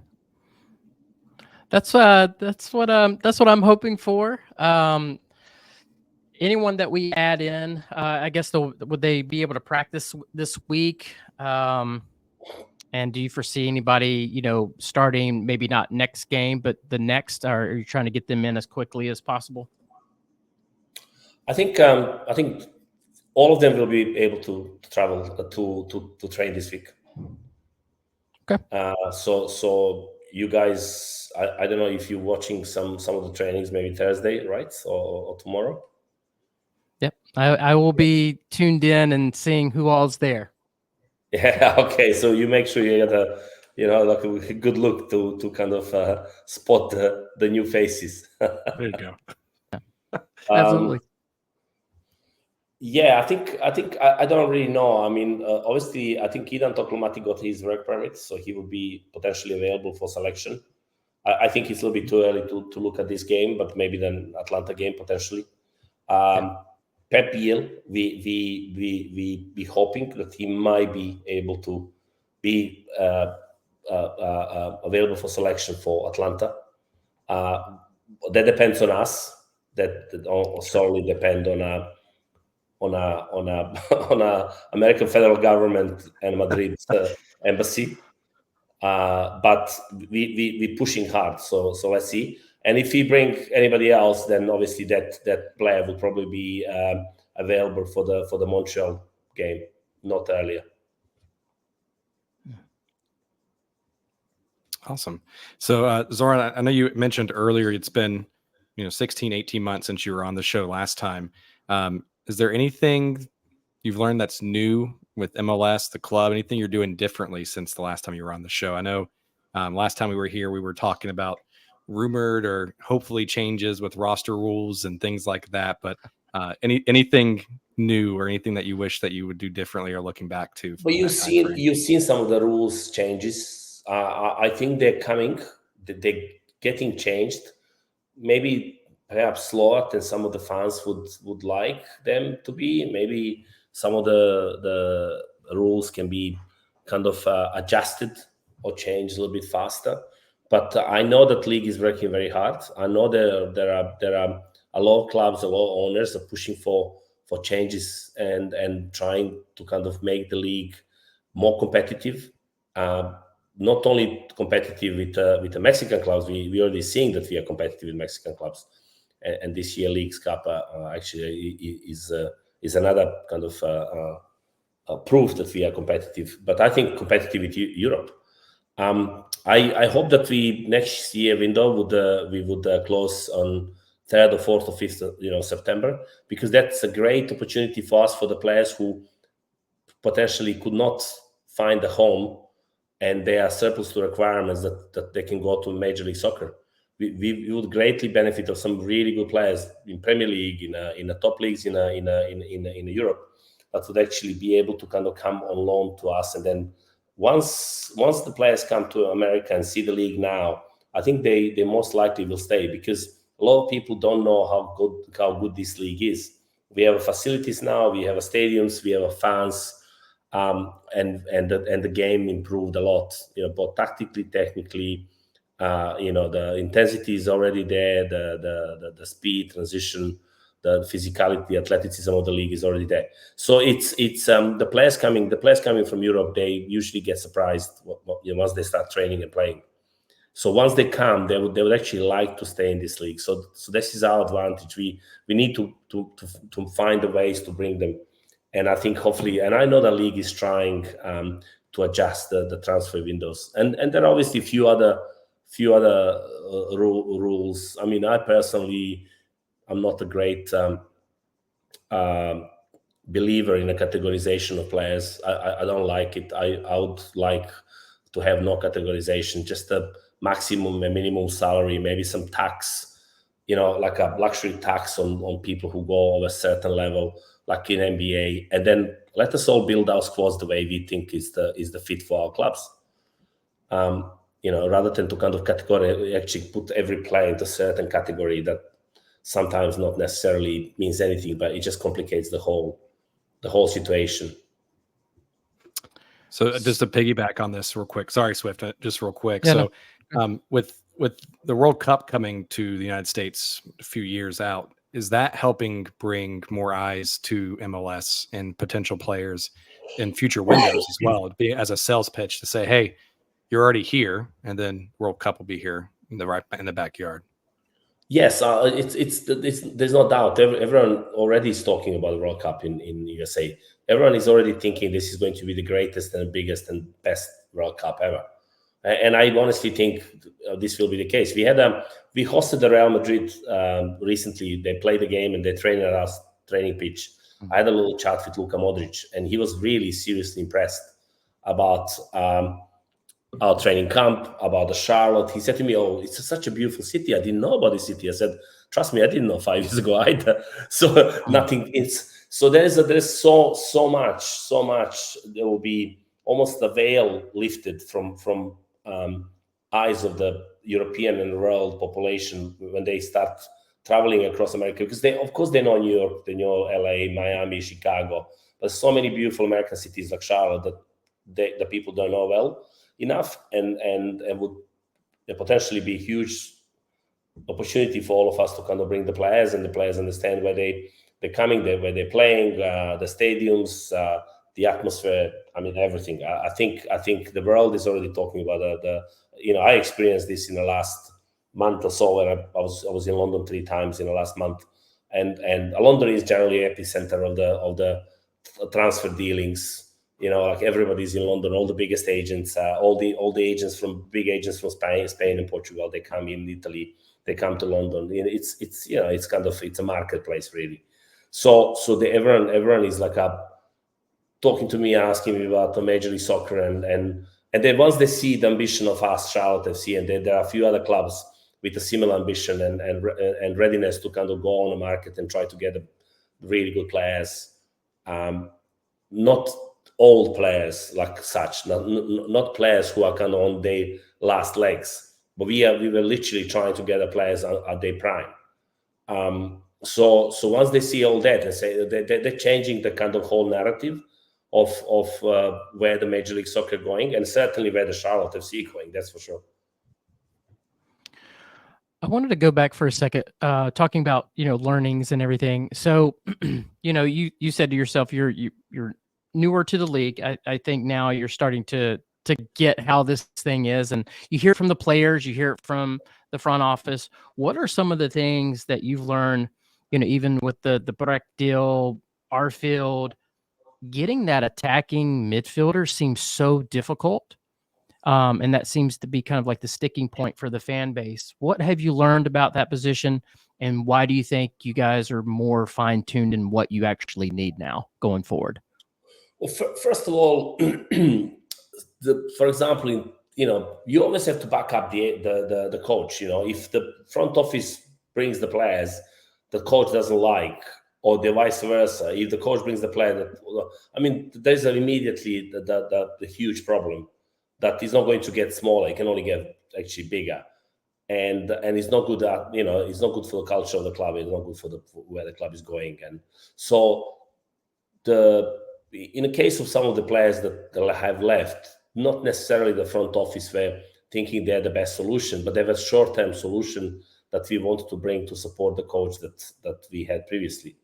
That's what I'm hoping for. Anyone that we add in, I guess would they be able to practice this week? And do you foresee anybody, starting maybe not next game, but the next? Or are you trying to get them in as quickly as possible? I think all of them will be able to travel to train this week. Okay. So you guys, I don't know if you're watching some of the trainings, maybe Thursday, right, or tomorrow. Yep, I will be tuned in and seeing who all's there. Yeah. Okay. So you make sure you get a good look to kind of spot the new faces. There you go. Absolutely. Yeah, I don't really know. I mean, obviously, I think Idan Tatti got his work permit, so he will be potentially available for selection. I think it's a little bit too early to look at this game, but maybe then Atlanta game potentially. Pep Guardiola, we hoping that he might be able to be available for selection for Atlanta. That depends on us. That solely depend on a American federal government and Madrid's embassy. But we pushing hard. So let's see. And if we bring anybody else, then obviously that player will probably be available for the Montreal game, not earlier. Awesome. So Zoran, I know you mentioned earlier it's been 16, 18 months since you were on the show last time. Is there anything you've learned that's new with MLS, the club, anything you're doing differently since the last time you were on the show? I know last time we were here, we were talking about rumored or hopefully changes with roster rules and things like that. But anything new or anything that you wish that you would do differently or looking back to? But you've seen some of the rules changes. I think they're coming. They're getting changed. Maybe perhaps slower than some of the fans would like them to be. Maybe some of the rules can be kind of adjusted or changed a little bit faster. But I know that league is working very hard. I know there are a lot of clubs, a lot of owners are pushing for changes and trying to kind of make the league more competitive. Not only competitive with the Mexican clubs, we already seeing that we are competitive with Mexican clubs, and this year Leagues Cup actually is another kind of proof that we are competitive. But I think competitive with Europe. I hope that we next year window would close on 3rd or 4th or 5th, September, because that's a great opportunity for us, for the players who potentially could not find a home and they are surplus to requirements that they can go to Major League Soccer. We would greatly benefit of some really good players in Premier League, in the top leagues in Europe, that would actually be able to kind of come on loan to us. And then once the players come to America and see the league now, I think they most likely will stay, because a lot of people don't know how good this league is. We have facilities now, we have stadiums, we have fans, and the game improved a lot. Both tactically, technically. The intensity is already there. The speed, transition, the physicality, athleticism of the league is already there. So it's the players coming from Europe, they usually get surprised once they start training and playing. So once they come, they would actually like to stay in this league. So this is our advantage. We need to find the ways to bring them. And I think hopefully, and I know the league is trying to adjust the transfer windows. And there are obviously a few other rules. I mean, I personally, I'm not a great believer in a categorization of players. I don't like it. I would like to have no categorization, just a maximum and minimum salary, maybe some tax, like a luxury tax on people who go over a certain level, like in NBA, and then let us all build our squads the way we think is the fit for our clubs. Rather than to kind of category, actually put every player into a certain category that sometimes not necessarily means anything, but it just complicates the whole situation. So just to piggyback on this real quick, sorry, Swift, just real quick. Yeah, so with the World Cup coming to the United States a few years out, is that helping bring more eyes to MLS and potential players in future windows as well? It'd be as a sales pitch to say, hey, you're already here, and then World Cup will be here in the backyard. Yes, there's no doubt. Everyone already is talking about the World Cup in USA. Everyone is already thinking this is going to be the greatest and biggest and best World Cup ever. And I honestly think this will be the case. We hosted the Real Madrid recently. They played the game and they trained at our training pitch. I had a little chat with Luka Modric, and he was really seriously impressed about our training camp, about the Charlotte. He said to me, "Oh, it's such a beautiful city. I didn't know about this city." I said, "Trust me, I didn't know 5 years ago either." So nothing. There's so much. There will be almost the veil lifted from eyes of the European and world population when they start traveling across America, because they know New York, they know LA, Miami, Chicago. There's so many beautiful American cities like Charlotte that the people don't know well enough, and would potentially be a huge opportunity for all of us to kind of bring the players, and the players understand where they're coming, where they're playing, the stadiums, the atmosphere. I mean, everything. I think the world is already talking about I experienced this in the last month or so when I was in London 3 times in the last month, and London is generally epicenter of the transfer dealings. Like everybody's in London, all the biggest agents, all the agents from Spain and Portugal, they come in Italy, they come to London. It's a marketplace really. So everyone is like talking to me, asking me about the Major League Soccer, and then once they see the ambition of us, Charlotte FC, and there are a few other clubs with a similar ambition and readiness to kind of go on the market and try to get really good players, not old players like such, not players who are kind of on their last legs, but we were literally trying to get the players at their prime. So once they see all that and say they're changing the kind of whole narrative of where the Major League Soccer going, and certainly where the Charlotte FC going, that's for sure. I wanted to go back for a second, talking about, learnings and everything. So, you said to yourself, you're newer to the league. I think now you're starting to get how this thing is, and you hear it from the players, you hear it from the front office. What are some of the things that you've learned, even with the Breck deal, Arfield, getting that attacking midfielder seems so difficult. And that seems to be kind of like the sticking point for the fan base. What have you learned about that position, and why do you think you guys are more fine-tuned in what you actually need now going forward? Well, first of all, for example, you always have to back up the coach. If the front office brings the players the coach doesn't like, or the vice versa, if the coach brings the player there's immediately the huge problem that is not going to get smaller. It can only get actually bigger, and it's not good at it's not good for the culture of the club. It's not good for where the club is going. And so in the case of some of the players that have left, not necessarily the front office were thinking they're the best solution, but they have a short-term solution that we wanted to bring to support the coach that we had previously.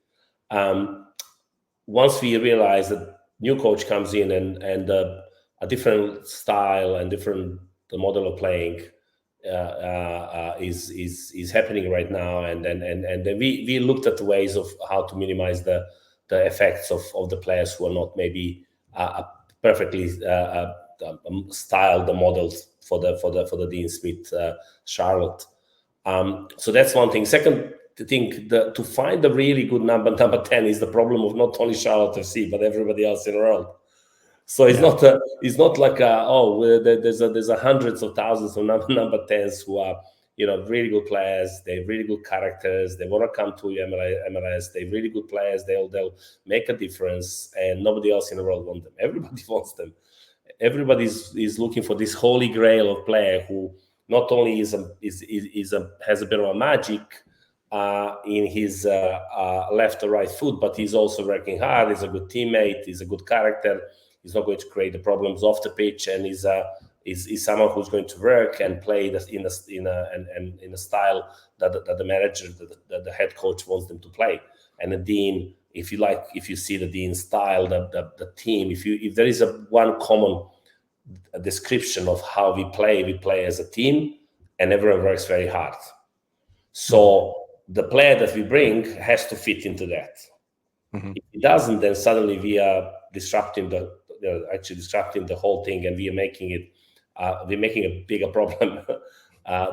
Once we realized that new coach comes in and a different style and different model of playing is happening right now, and then we looked at the ways of how to minimize the effects of the players who are not maybe perfectly styled the models for the Dean Smith Charlotte. So that's one thing. Second thing, to find a really good number 10 is the problem of not only Charlotte FC but everybody else in the world. So it's not like there's hundreds of thousands of number 10s who are really good players. They're really good characters. They want to come to MLS. They're really good players. They'll make a difference, and nobody else in the world wants them. Everybody wants them. Everybody is looking for this holy grail of player who not only has a bit of a magic in his left or right foot, but he's also working hard. He's a good teammate. He's a good character. He's not going to create the problems off the pitch, and he's someone who's going to work and play in a style that the manager, the head coach wants them to play. And the Dean, if you see the Dean style, the team, if there is one common description of how we play as a team, and everyone works very hard. So the player that we bring has to fit into that. Mm-hmm. If it doesn't, then suddenly we are disrupting the whole thing, and we are making it. We're making a bigger problem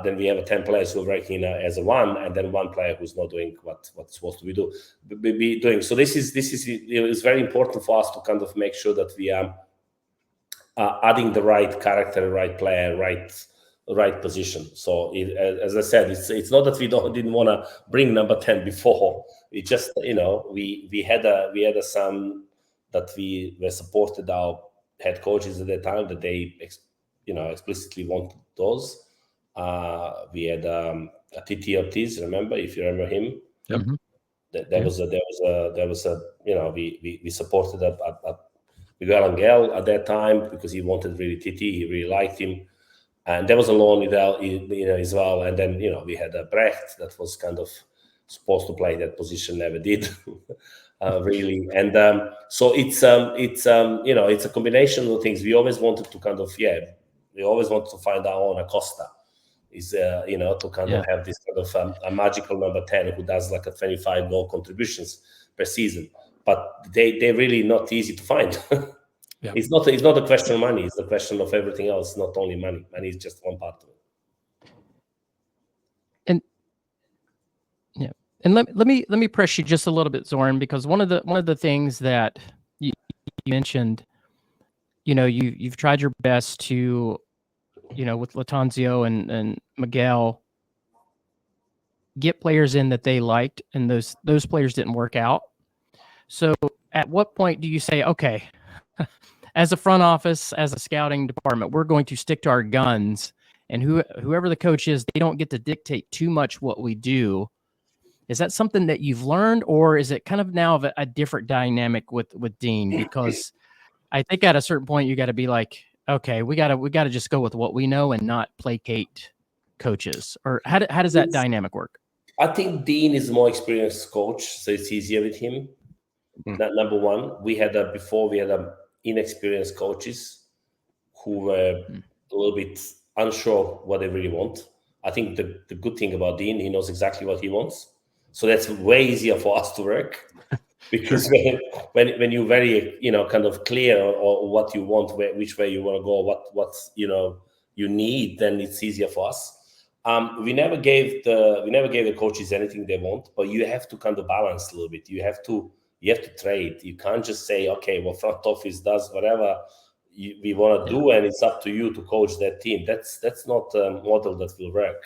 than we have 10 players who are working as a one, and then one player who's not doing what's supposed to be doing. So this is it's very important for us to kind of make sure that we are adding the right character, right player, right position. So as I said, it's not that we didn't want to bring number 10 before. It just we had a son that we were supported our head coaches at that time that they explicitly wanted those. We had a Titi Ortiz, remember, if you remember him. Yep. There was a we supported a Miguel Angel at that time because he wanted really Titi. He really liked him, and there was a loan as well. And then we had a Brecht that was kind of supposed to play that position, never did. Really, and so it's a combination of things. We always wanted to kind of we always want to find our own Acosta. Is to kind of have this kind of a magical number 10 who does like a 25 goal contributions per season, but they're really not easy to find. Yeah. It's not a question of money. It's a question of everything else. Not only money. Money is just one part of it. And let me press you just a little bit, Zoran, because one of the things that you mentioned, you've tried your best to, with Latanzio and Miguel, get players in that they liked, and those players didn't work out. So at what point do you say, okay, as a front office, as a scouting department, we're going to stick to our guns, and whoever the coach is, they don't get to dictate too much what we do? Is that something that you've learned, or is it kind of now of a different dynamic with Dean? Because I think at a certain point you got to be like, okay, we gotta just go with what we know and not placate coaches. Or how does that dynamic work? I think Dean is a more experienced coach, so it's easier with him. That number one. We had inexperienced coaches who were a little bit unsure what they really want. I think the good thing about Dean, he knows exactly what he wants. So that's way easier for us to work, because when you're very kind of clear or what you want, which way you want to go, what's you need, then it's easier for us. We never gave the coaches anything they want, but you have to kind of balance a little bit. You have to trade. You can't just say, okay, well, front office does whatever we want to do, and it's up to you to coach that team. That's not a model that will work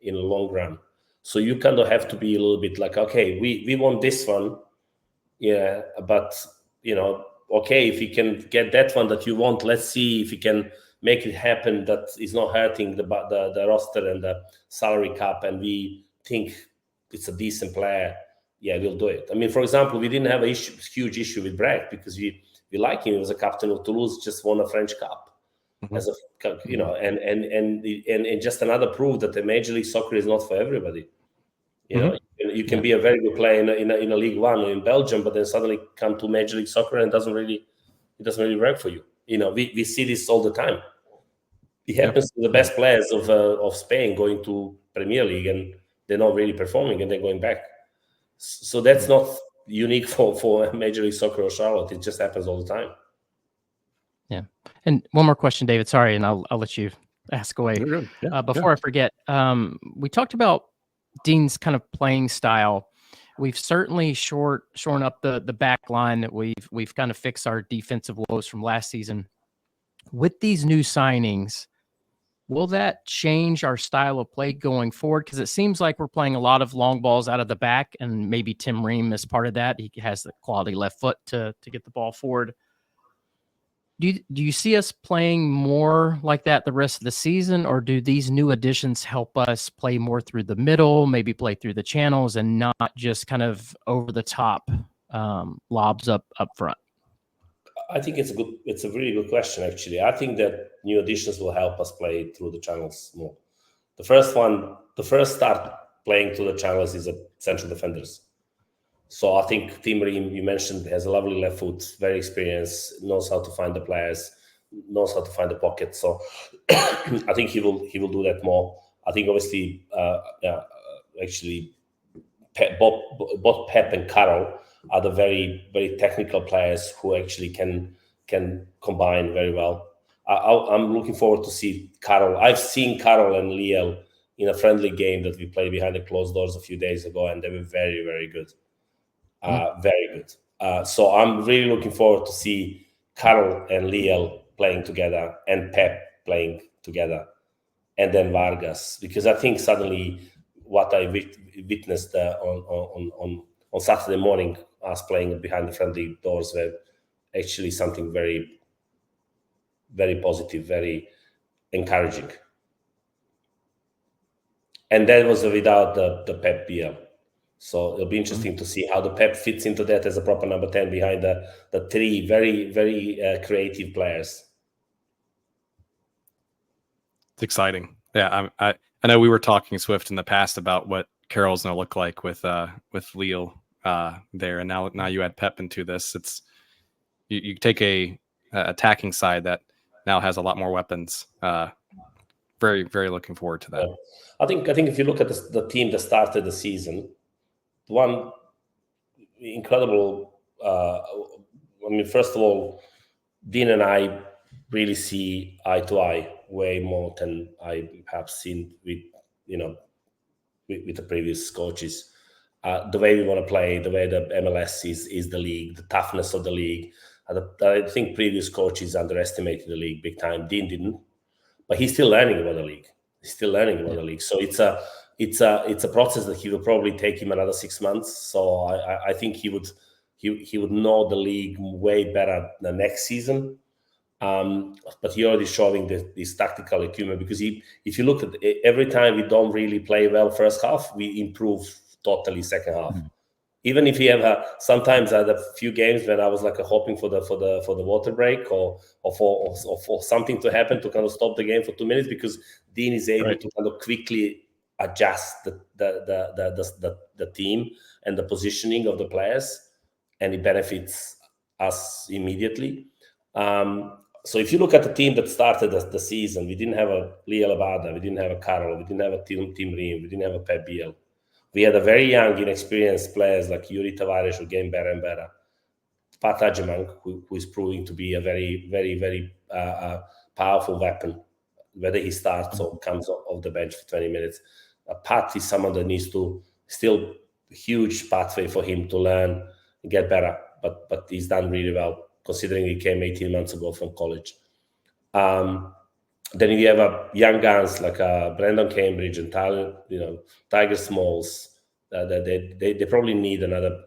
in the long run. So you kind of have to be a little bit like, okay, we want this one, but okay, if you can get that one that you want, let's see if you can make it happen that is not hurting the roster and the salary cap, and we think it's a decent player. Yeah, we'll do it. I mean, for example, we didn't have a huge issue with Brad because we like him. He was a captain of Toulouse, just won a French Cup. As and just another proof that the Major League Soccer is not for everybody. You can be a very good player in a League One or in Belgium, but then suddenly come to Major League Soccer and it doesn't really work for you. We see this all the time. It happens to the best players of Spain going to Premier League, and they're not really performing, and they're going back. So that's not unique for Major League Soccer or Charlotte. It just happens all the time. Yeah. And one more question, David. Sorry, and I'll let you ask away. Before I forget, we talked about Dean's kind of playing style. We've certainly shorn up the back line that we've kind of fixed our defensive woes from last season. With these new signings, will that change our style of play going forward? Because it seems like we're playing a lot of long balls out of the back, and maybe Tim Ream is part of that. He has the quality left foot to get the ball forward. Do you see us playing more like that the rest of the season, or do these new additions help us play more through the middle, maybe play through the channels, and not just kind of over the top lobs up front? I think it's a really good question, actually. I think that new additions will help us play through the channels more. The first start playing through the channels is the central defenders. So I think Tim Ream, you mentioned, has a lovely left foot, very experienced, knows how to find the players, knows how to find the pocket. So I think he will do that more. I think obviously, actually, both Pep and Carol are the very, very technical players who actually can combine very well. I'm looking forward to see Carol. I've seen Carol and Liel in a friendly game that we played behind the closed doors a few days ago, and they were very, very good. Very good. So I'm really looking forward to see Carol and Liel playing together and Pep playing together, and then Vargas, because I think suddenly what I witnessed on Saturday morning, us playing behind the friendly doors, were actually something very, very positive, very encouraging. And that was without the Pep BL. So it'll be interesting to see how the Pep fits into that as a proper number 10 behind the three very, very creative players. It's exciting. Yeah, I know we were talking Swift in the past about what Carroll's going to look like with Lille there, and now you add Pep into this. It's you take a attacking side that now has a lot more weapons. Very, very looking forward to that. Yeah. I think if you look at the team that started the season, one incredible. First of all, Dean and I really see eye to eye way more than I perhaps seen with the previous coaches. The way we want to play, the way the MLS is the league, the toughness of the league, I think previous coaches underestimated the league big time. Dean didn't, but he's still learning about the league. So it's a process that he will probably take him another 6 months. So I think he would know the league way better the next season. But he already showing this tactical acumen, because if you look at it, every time we don't really play well first half, we improve totally second half. Even if you have sometimes I had a few games when I was like hoping for the water break or for something to happen to kind of stop the game for 2 minutes, because Dean is able to kind of quickly adjust the team and the positioning of the players, and it benefits us immediately. So if you look at the team that started the season, we didn't have a Lia Labada, we didn't have a Carol, we didn't have a Tim Ream, we didn't have a Pep Guardiola. We had a very young, inexperienced players like Yuri Tavares, who getting better and better. Pat Agyemang, who is proving to be a very, very, very powerful weapon, whether he starts or comes off the bench for 20 minutes. Pat is someone that needs to still huge pathway for him to learn and get better, but he's done really well, considering he came 18 months ago from college. Then you have young guns like Brendan Cambridge and Tyler, Tiger Smalls. They probably need another,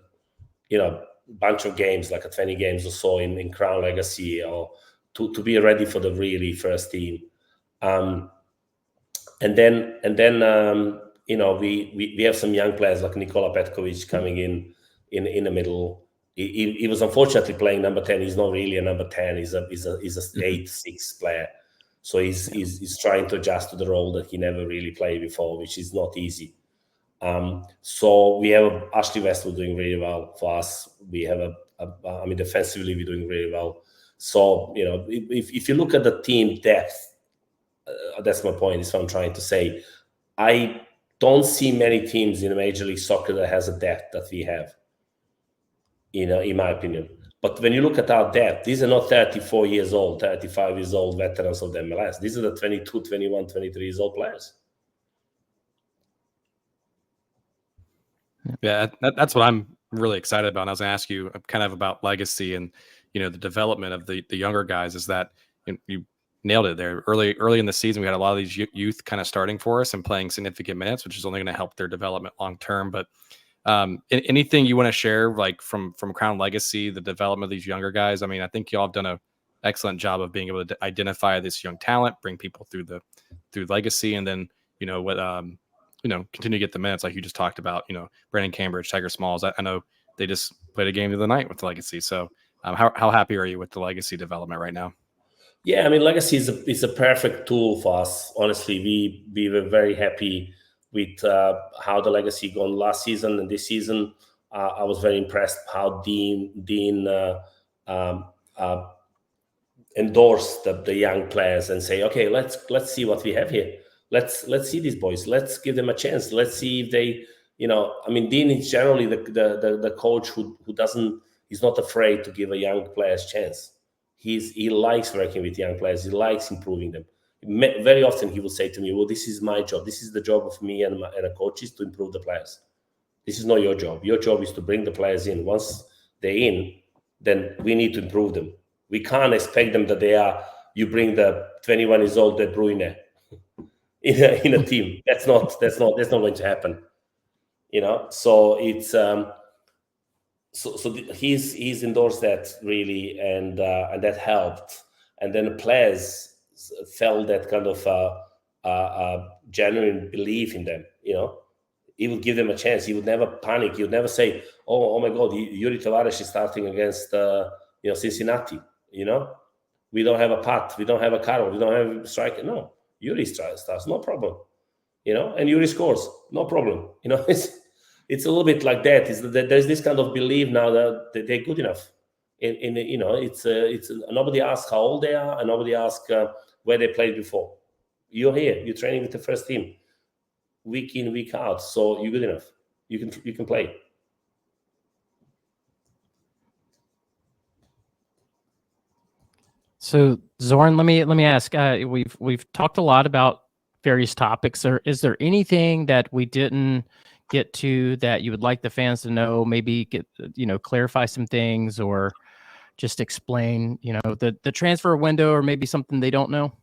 bunch of games, like 20 games or so in Crown Legacy, or to be ready for the really first team. And then we have some young players like Nikola Petkovic coming in the middle. He was unfortunately playing number 10. He's not really a number 10. He's a 8-6 player. So he's trying to adjust to the role that he never really played before, which is not easy. So we have Ashley Westwood doing really well for us. We have defensively we're doing really well. So if you look at the team depth, that's my point. Is what I'm trying to say. I don't see many teams in Major League Soccer that has a depth that we have. In my opinion. But when you look at our depth, these are not 34 years old, 35 years old veterans of the MLS. These are the 22, 21, 23 years old players. Yeah, that's what I'm really excited about. And I was going to ask you kind of about legacy and, the development of the younger guys. Is that you nailed it there. Early in the season, we had a lot of these youth kind of starting for us and playing significant minutes, which is only going to help their development long term. But anything you want to share, like from Crown Legacy, the development of these younger guys? I mean, I think y'all have done an excellent job of being able to identify this young talent, bring people through Legacy, and then continue to get the minutes like you just talked about. Brandon Cambridge, Tiger Smalls. I know they just played a game the other night with Legacy. So how happy are you with the Legacy development right now? Yeah, I mean, Legacy is a perfect tool for us. Honestly, we were very happy with how the Legacy gone last season and this season. I was very impressed how Dean endorsed the young players and say, okay, let's see what we have here. Let's see these boys. Let's give them a chance. Let's see if they, Dean is generally the coach who he's not afraid to give a young player's chance. He likes working with young players. He likes improving them. Very often he will say to me, well, this is my job. This is the job of me and a coach, is to improve the players. This is not your job. Your job is to bring the players in. Once they're in, then we need to improve them. We can't expect them that you bring the 21 years old De Bruyne in a team. That's not going to happen. So it's so he's endorsed that really, and that helped. And then the players felt that kind of genuine belief in them. He would give them a chance. He would never panic. He would never say, "Oh my God, Yuri Tavares is starting against Cincinnati." We don't have a Pat, we don't have a Carol, we don't have a striker. No, Yuri starts, no problem. And Yuri scores, no problem. It's a little bit like that. There's this kind of belief now that they're good enough. It's nobody asks how old they are, and nobody asks where they played before. You're here, you're training with the first team, week in, week out. So you're good enough. You can play. So Zoran, let me ask. We've talked a lot about various topics. Is there anything that we didn't get to that you would like the fans to know? Maybe clarify some things, or just explain, the transfer window, or maybe something they don't know?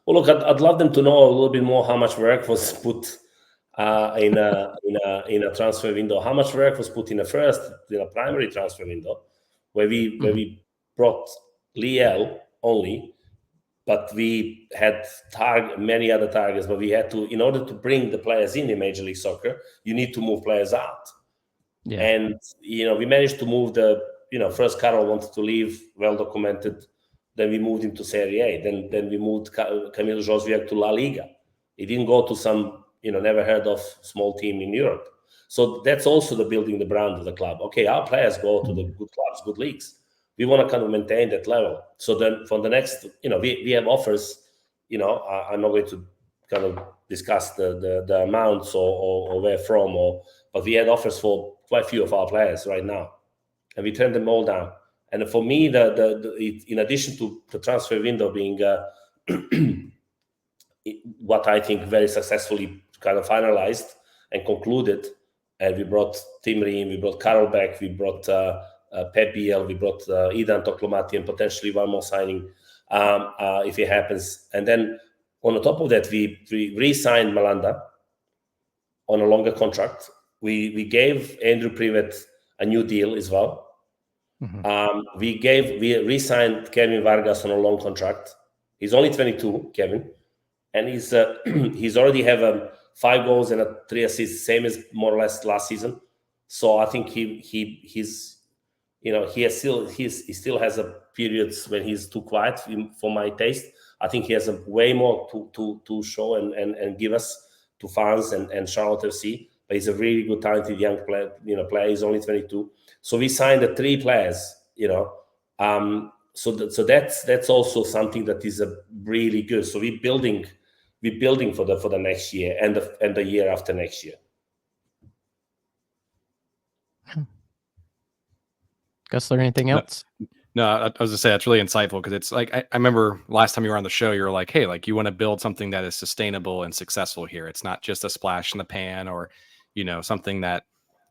Well, look, I'd love them to know a little bit more how much work was put in a transfer window. How much work was put in a primary transfer window, where we brought Liel only, but we had many other targets. But we had to, in order to bring the players in Major League Soccer, you need to move players out. Yeah. And we managed to move first Carol wanted to leave, well documented. Then we moved him to Serie A. Then we moved Camilo Josviak to La Liga. He didn't go to some never heard of small team in Europe. So that's also the building the brand of the club. Okay, our players go to the good clubs, good leagues. We want to kind of maintain that level. So then for the next, we have offers. I'm not going to kind of discuss the amounts or where from, but we had offers for quite a few of our players right now, and we turned them all down. And for me, in addition to the transfer window being what I think very successfully kind of finalized and concluded, and we brought Tim Ream, we brought Karol back, we brought Pep Biel, we brought Idan Tatti, and potentially one more signing if it happens. And then on the top of that, we re-signed Malanda on a longer contract. We gave Andrew Privet a new deal as well. We re-signed Kevin Vargas on a long contract. He's only 22, Kevin, and he's already have 5 goals and 3 assists, same as more or less last season. So I think he still has a periods when he's too quiet for my taste. I think he has a way more to show and give us to fans and Charlotte FC. But he's a really good, talented young player. Player. He's only 22. So we signed the 3 players. So that's also something that is really good. So we're building for the next year and the year after next year. Gussler, anything else? No, I was gonna say that's really insightful, because it's like I remember last time you were on the show, you were like, hey, like you want to build something that is sustainable and successful here. It's not just a splash in the pan or something that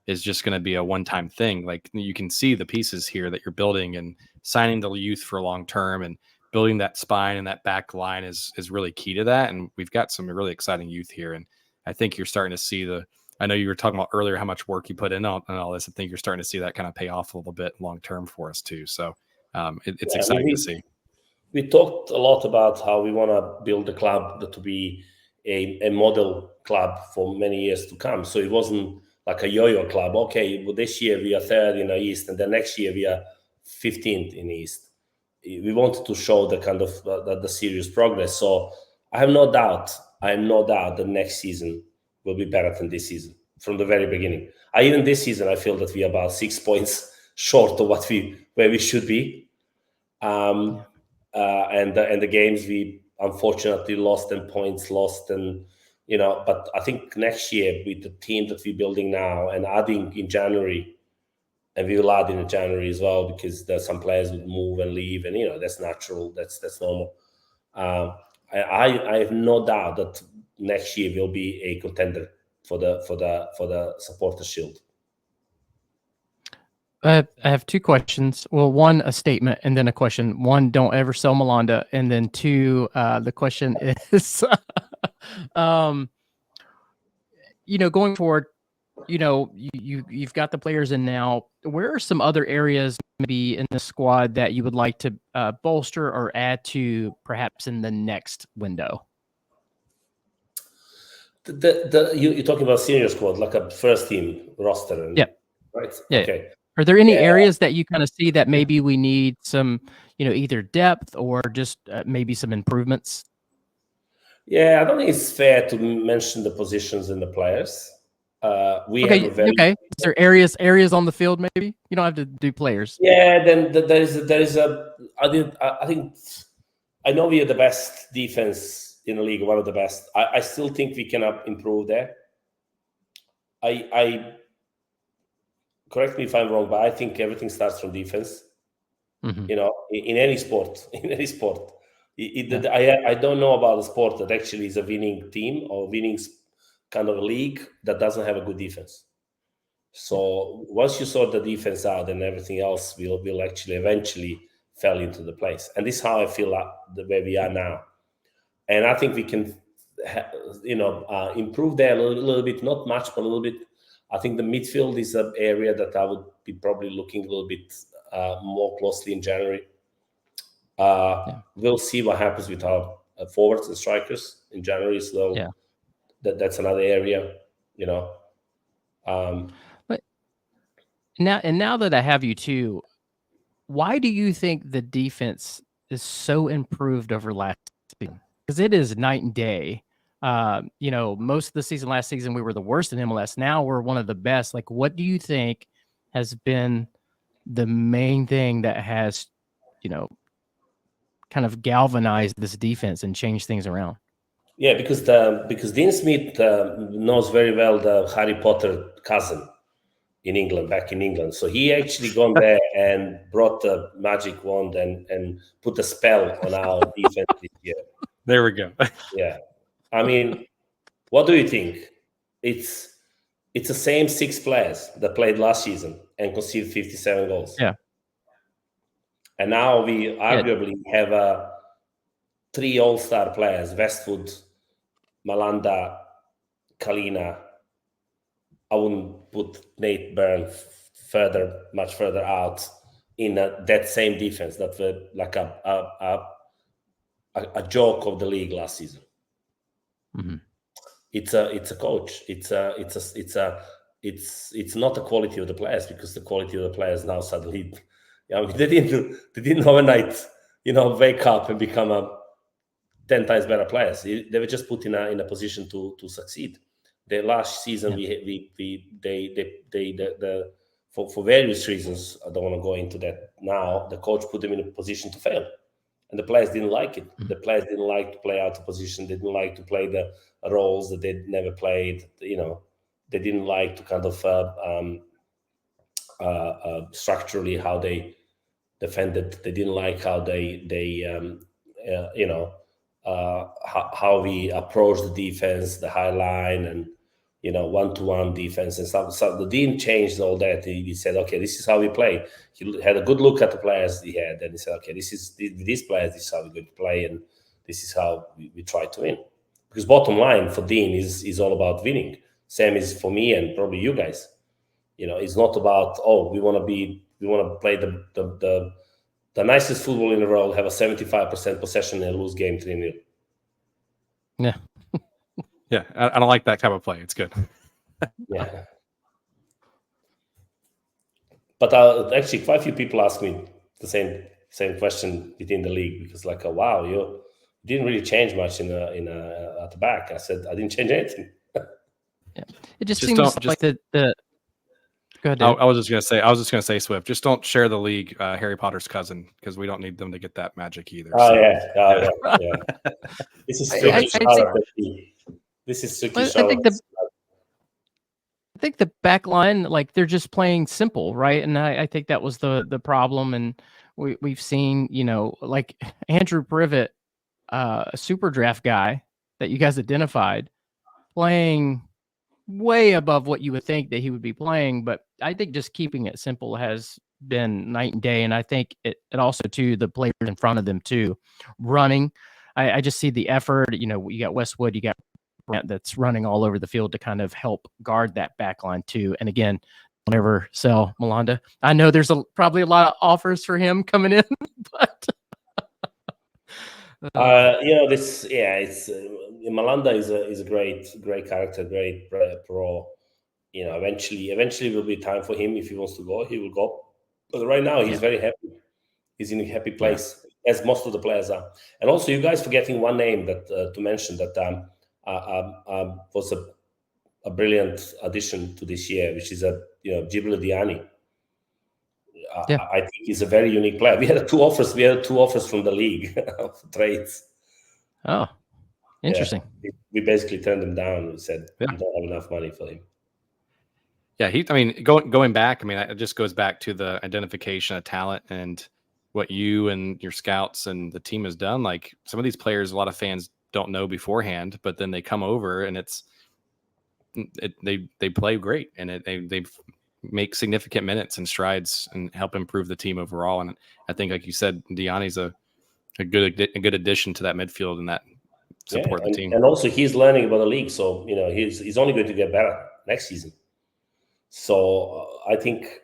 is just going to be a one-time thing. Like you can see the pieces here that you're building, and signing the youth for long term and building that spine and that back line is really key to that. And we've got some really exciting youth here, and I think you're starting to see I know you were talking about earlier how much work you put in on all this. I think you're starting to see that kind of pay off a little bit long term for us too. So it's exciting to see. We talked a lot about how we want to build the club to be a model club for many years to come. So it wasn't like a yo-yo club. Okay, well, this year we are 3rd in the East, and the next year we are 15th in the East. We wanted to show the kind of the serious progress. So I have no doubt the next season will be better than this season from the very beginning. Even this season, I feel that we are about 6 points short of where we should be. And the games we unfortunately lost, and points lost, and but I think next year with the team that we're building now and adding in January, and we will add in January as well, because there's some players would move and leave, and that's natural, that's normal. I have no doubt that next year will be a contender for the Supporters Shield. I have 2 questions. Well, 1, a statement, and then a question. 1, don't ever sell Malanda, and then 2, the question is, going forward, you've got the players in now. Where are some other areas maybe in the squad that you would like to bolster or add to, perhaps in the next window? You're talking about senior squad, like a first team roster, Yeah. Right. Yeah. Okay. Are there any areas that you kind of see that maybe we need some, either depth or just maybe some improvements? Yeah, I don't think it's fair to mention the positions and the players. Okay. Is there areas on the field? Maybe you don't have to do players. Yeah. Then there is a. I think I know we are the best defense in the league, one of the best. I still think we can improve there. I correct me if I'm wrong, but I think everything starts from defense. Mm-hmm. In any sport, I don't know about a sport that actually is a winning team or winning kind of a league that doesn't have a good defense. So once you sort the defense out, then everything else will actually eventually fall into the place. And this is how I feel the way we are now. And I think we can, improve there a little bit, not much, but a little bit. I think the midfield is an area that I would be probably looking a little bit more closely in January. We'll see what happens with our forwards and strikers in January. So that's another area, But now that I have you too, why do you think the defense is so improved over last season? Because it is night and day. Most of the season last season we were the worst in MLS. Now we're one of the best. Like, what do you think has been the main thing that has, kind of galvanized this defense and changed things around? Yeah, because Dean Smith knows very well the Harry Potter cousin in England, back in England. So he actually gone there and brought the magic wand and put a spell on our defense this year. There we go. Yeah. I mean, what do you think? It's the same 6 players that played last season and conceded 57 goals. Yeah. And now we arguably have 3 all-star players: Westwood, Malanda, Kalina. I wouldn't put Nate Byrne much further out in that same defense that were like a joke of the league last season. Mm-hmm. It's a coach. It's not the quality of the players, because the quality of the players now suddenly, they didn't overnight, wake up and become 10 times better players. They were just put in a position to succeed. The last season, for various reasons, I don't want to go into that now, the coach put them in a position to fail. And the players didn't like it. The players didn't like to play out of position. They didn't like to play the roles that they'd never played. They didn't like to kind of structurally how they defended. They didn't like how how we approach the defense, the high line, and one-to-one defense and stuff. So the Dean changed all that. He said, okay, this is how we play. He had a good look at the players he had, and he said, okay, these players, this is how we're going to play, and this is how we try to win. Because bottom line for Dean is all about winning. Same is for me and probably you guys. It's not about, we want to play the nicest football in the world, have a 75% possession and lose game 3-0. Yeah. Yeah, I don't like that type of play. It's good. Yeah. But actually, quite a few people ask me the same question within the league, because wow, you didn't really change much at the back. I said I didn't change anything. Yeah, it just seems like the. Go ahead, I was just gonna say, Swift, just don't share the league, Harry Potter's cousin, because we don't need them to get that magic either. Yeah. This is strictly Charlotte. This is strictly Charlotte. I think the back line, they're just playing simple, right? And I think that was the problem. And we've seen, Andrew Privet, a super draft guy that you guys identified, playing way above what you would think that he would be playing. But I think just keeping it simple has been night and day. And I think it also, too, the players in front of them, too, running. I just see the effort. You got Westwood, you got Brent that's running all over the field to kind of help guard that back line, too. And again, don't ever sell Malanda. I know there's probably a lot of offers for him coming in, but it's Malanda is a great character, great pro. Eventually will be time for him. If he wants to go, he will go. But right now he's very happy. He's in a happy place, as most of the players are. And also, you guys forgetting one name that to mention that was a brilliant addition to this year, which is Djibril Diani. I think he's a very unique player. We had two offers from the league of trades. Oh, interesting. Yeah, we basically turned them down. We said we don't have enough money for him. Yeah, going back, it just goes back to the identification of talent and what you and your scouts and the team has done. Like, some of these players, a lot of fans don't know beforehand, but then they come over and they play great, and make significant minutes and strides and help improve the team overall. And I think, like you said, Diani's a good addition to that midfield and that support the team. And also he's learning about the league, so he's only going to get better next season. So I think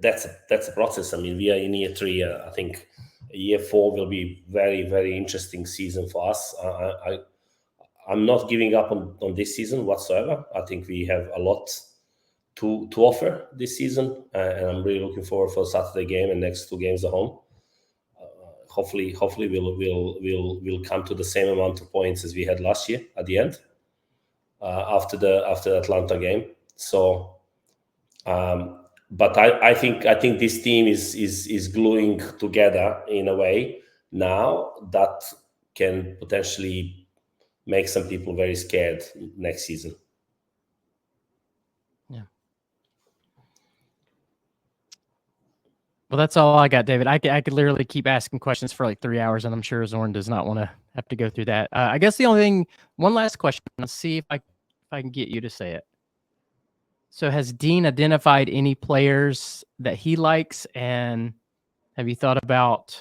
that's a process. I mean, we are in year 3. I think year 4 will be very, very interesting season for us. I'm not giving up on this season whatsoever. I think we have a lot to offer this season, and I'm really looking forward for Saturday game and next 2 games at home. Hopefully we'll come to the same amount of points as we had last year at the end after the Atlanta game. So, but I think this team is gluing together in a way now that can potentially make some people very scared next season. Yeah. Well, that's all I got, David. I could literally keep asking questions for like 3 hours, and I'm sure Zoran does not want to have to go through that. I guess the only thing, one last question. Let's see if I can get you to say it. So has Dean identified any players that he likes, and have you thought about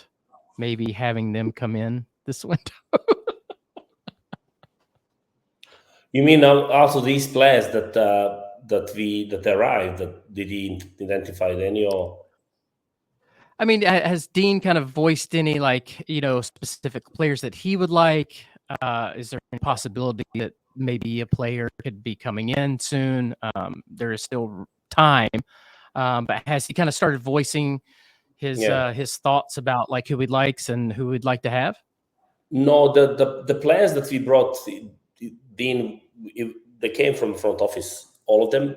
maybe having them come in this window? You mean out of these players that arrived, did he identify any or? I mean, has Dean kind of voiced any specific players that he would like? Is there any possibility that maybe a player could be coming in soon? There is still time, but has he kind of started voicing his thoughts about like who he likes and who we'd like to have? No, the players that we brought, Dean, they came from the front office, all of them,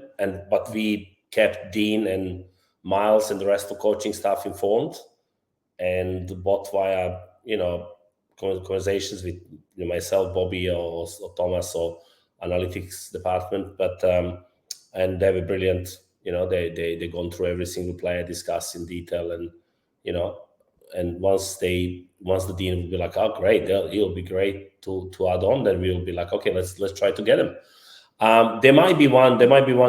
but we kept Dean and Miles and the rest of the coaching staff informed, and both via conversations with myself, Bobby, or Thomas, or analytics department. But and they were brilliant. They gone through every single player, discussed in detail, and and once the dean will be like, oh great, he'll be great to add on, then we'll be like, okay, let's try to get him. There might be one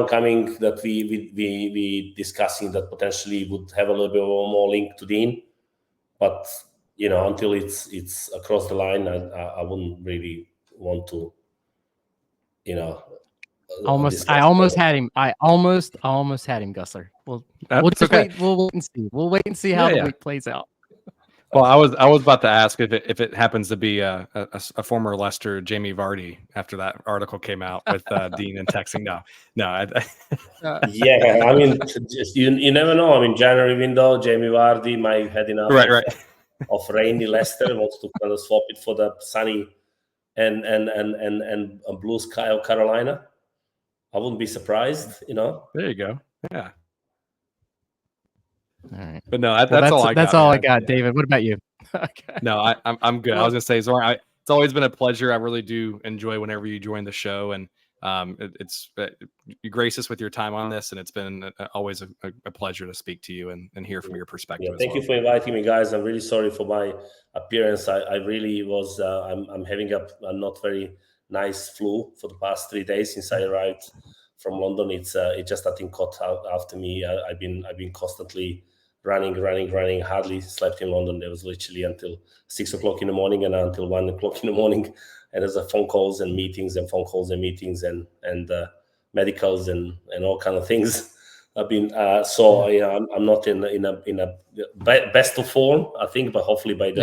coming that we discussing that potentially would have a little bit more link to Dean, but until it's across the line, I wouldn't really want to, I almost had him, Gusler. We'll just wait. We'll wait and see. We'll wait and see how the week plays out. Well, I was about to ask if it happens to be a former Leicester Jamie Vardy after that article came out with Dean and texting. No. Yeah, I mean, you never know. I mean, January window, Jamie Vardy might have enough of rainy Leicester, wants to kind of swap it for the sunny and blue sky of Carolina. I wouldn't be surprised. There you go. Yeah. All right. But no, that's all I got. That's all I got, David. What about you? Okay. No, I'm good. I was gonna say, Zoran, it's always been a pleasure. I really do enjoy whenever you join the show, and you grace us with your time on this, and it's been always a pleasure to speak to you and hear from your perspective. Yeah, thank you for inviting me, guys. I'm really sorry for my appearance. I really was. I'm having a not very nice flu for the past 3 days since I arrived from London. It just I think caught out after me. I've been constantly running. Hardly slept in London. There was literally until 6 o'clock in the morning and until 1 o'clock in the morning. And there's phone calls and meetings and and medicals and all kind of things. I've been I'm not in a best of form, I think, but hopefully by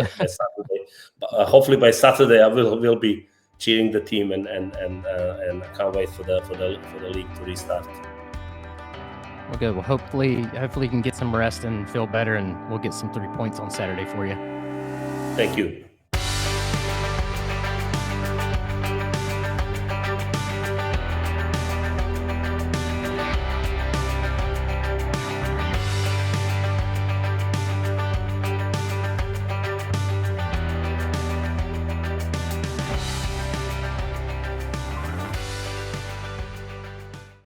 Saturday I will be cheering the team and I can't wait for the league to restart. Well, good. Well, hopefully you can get some rest and feel better, and we'll get some 3 points on Saturday for you. Thank you.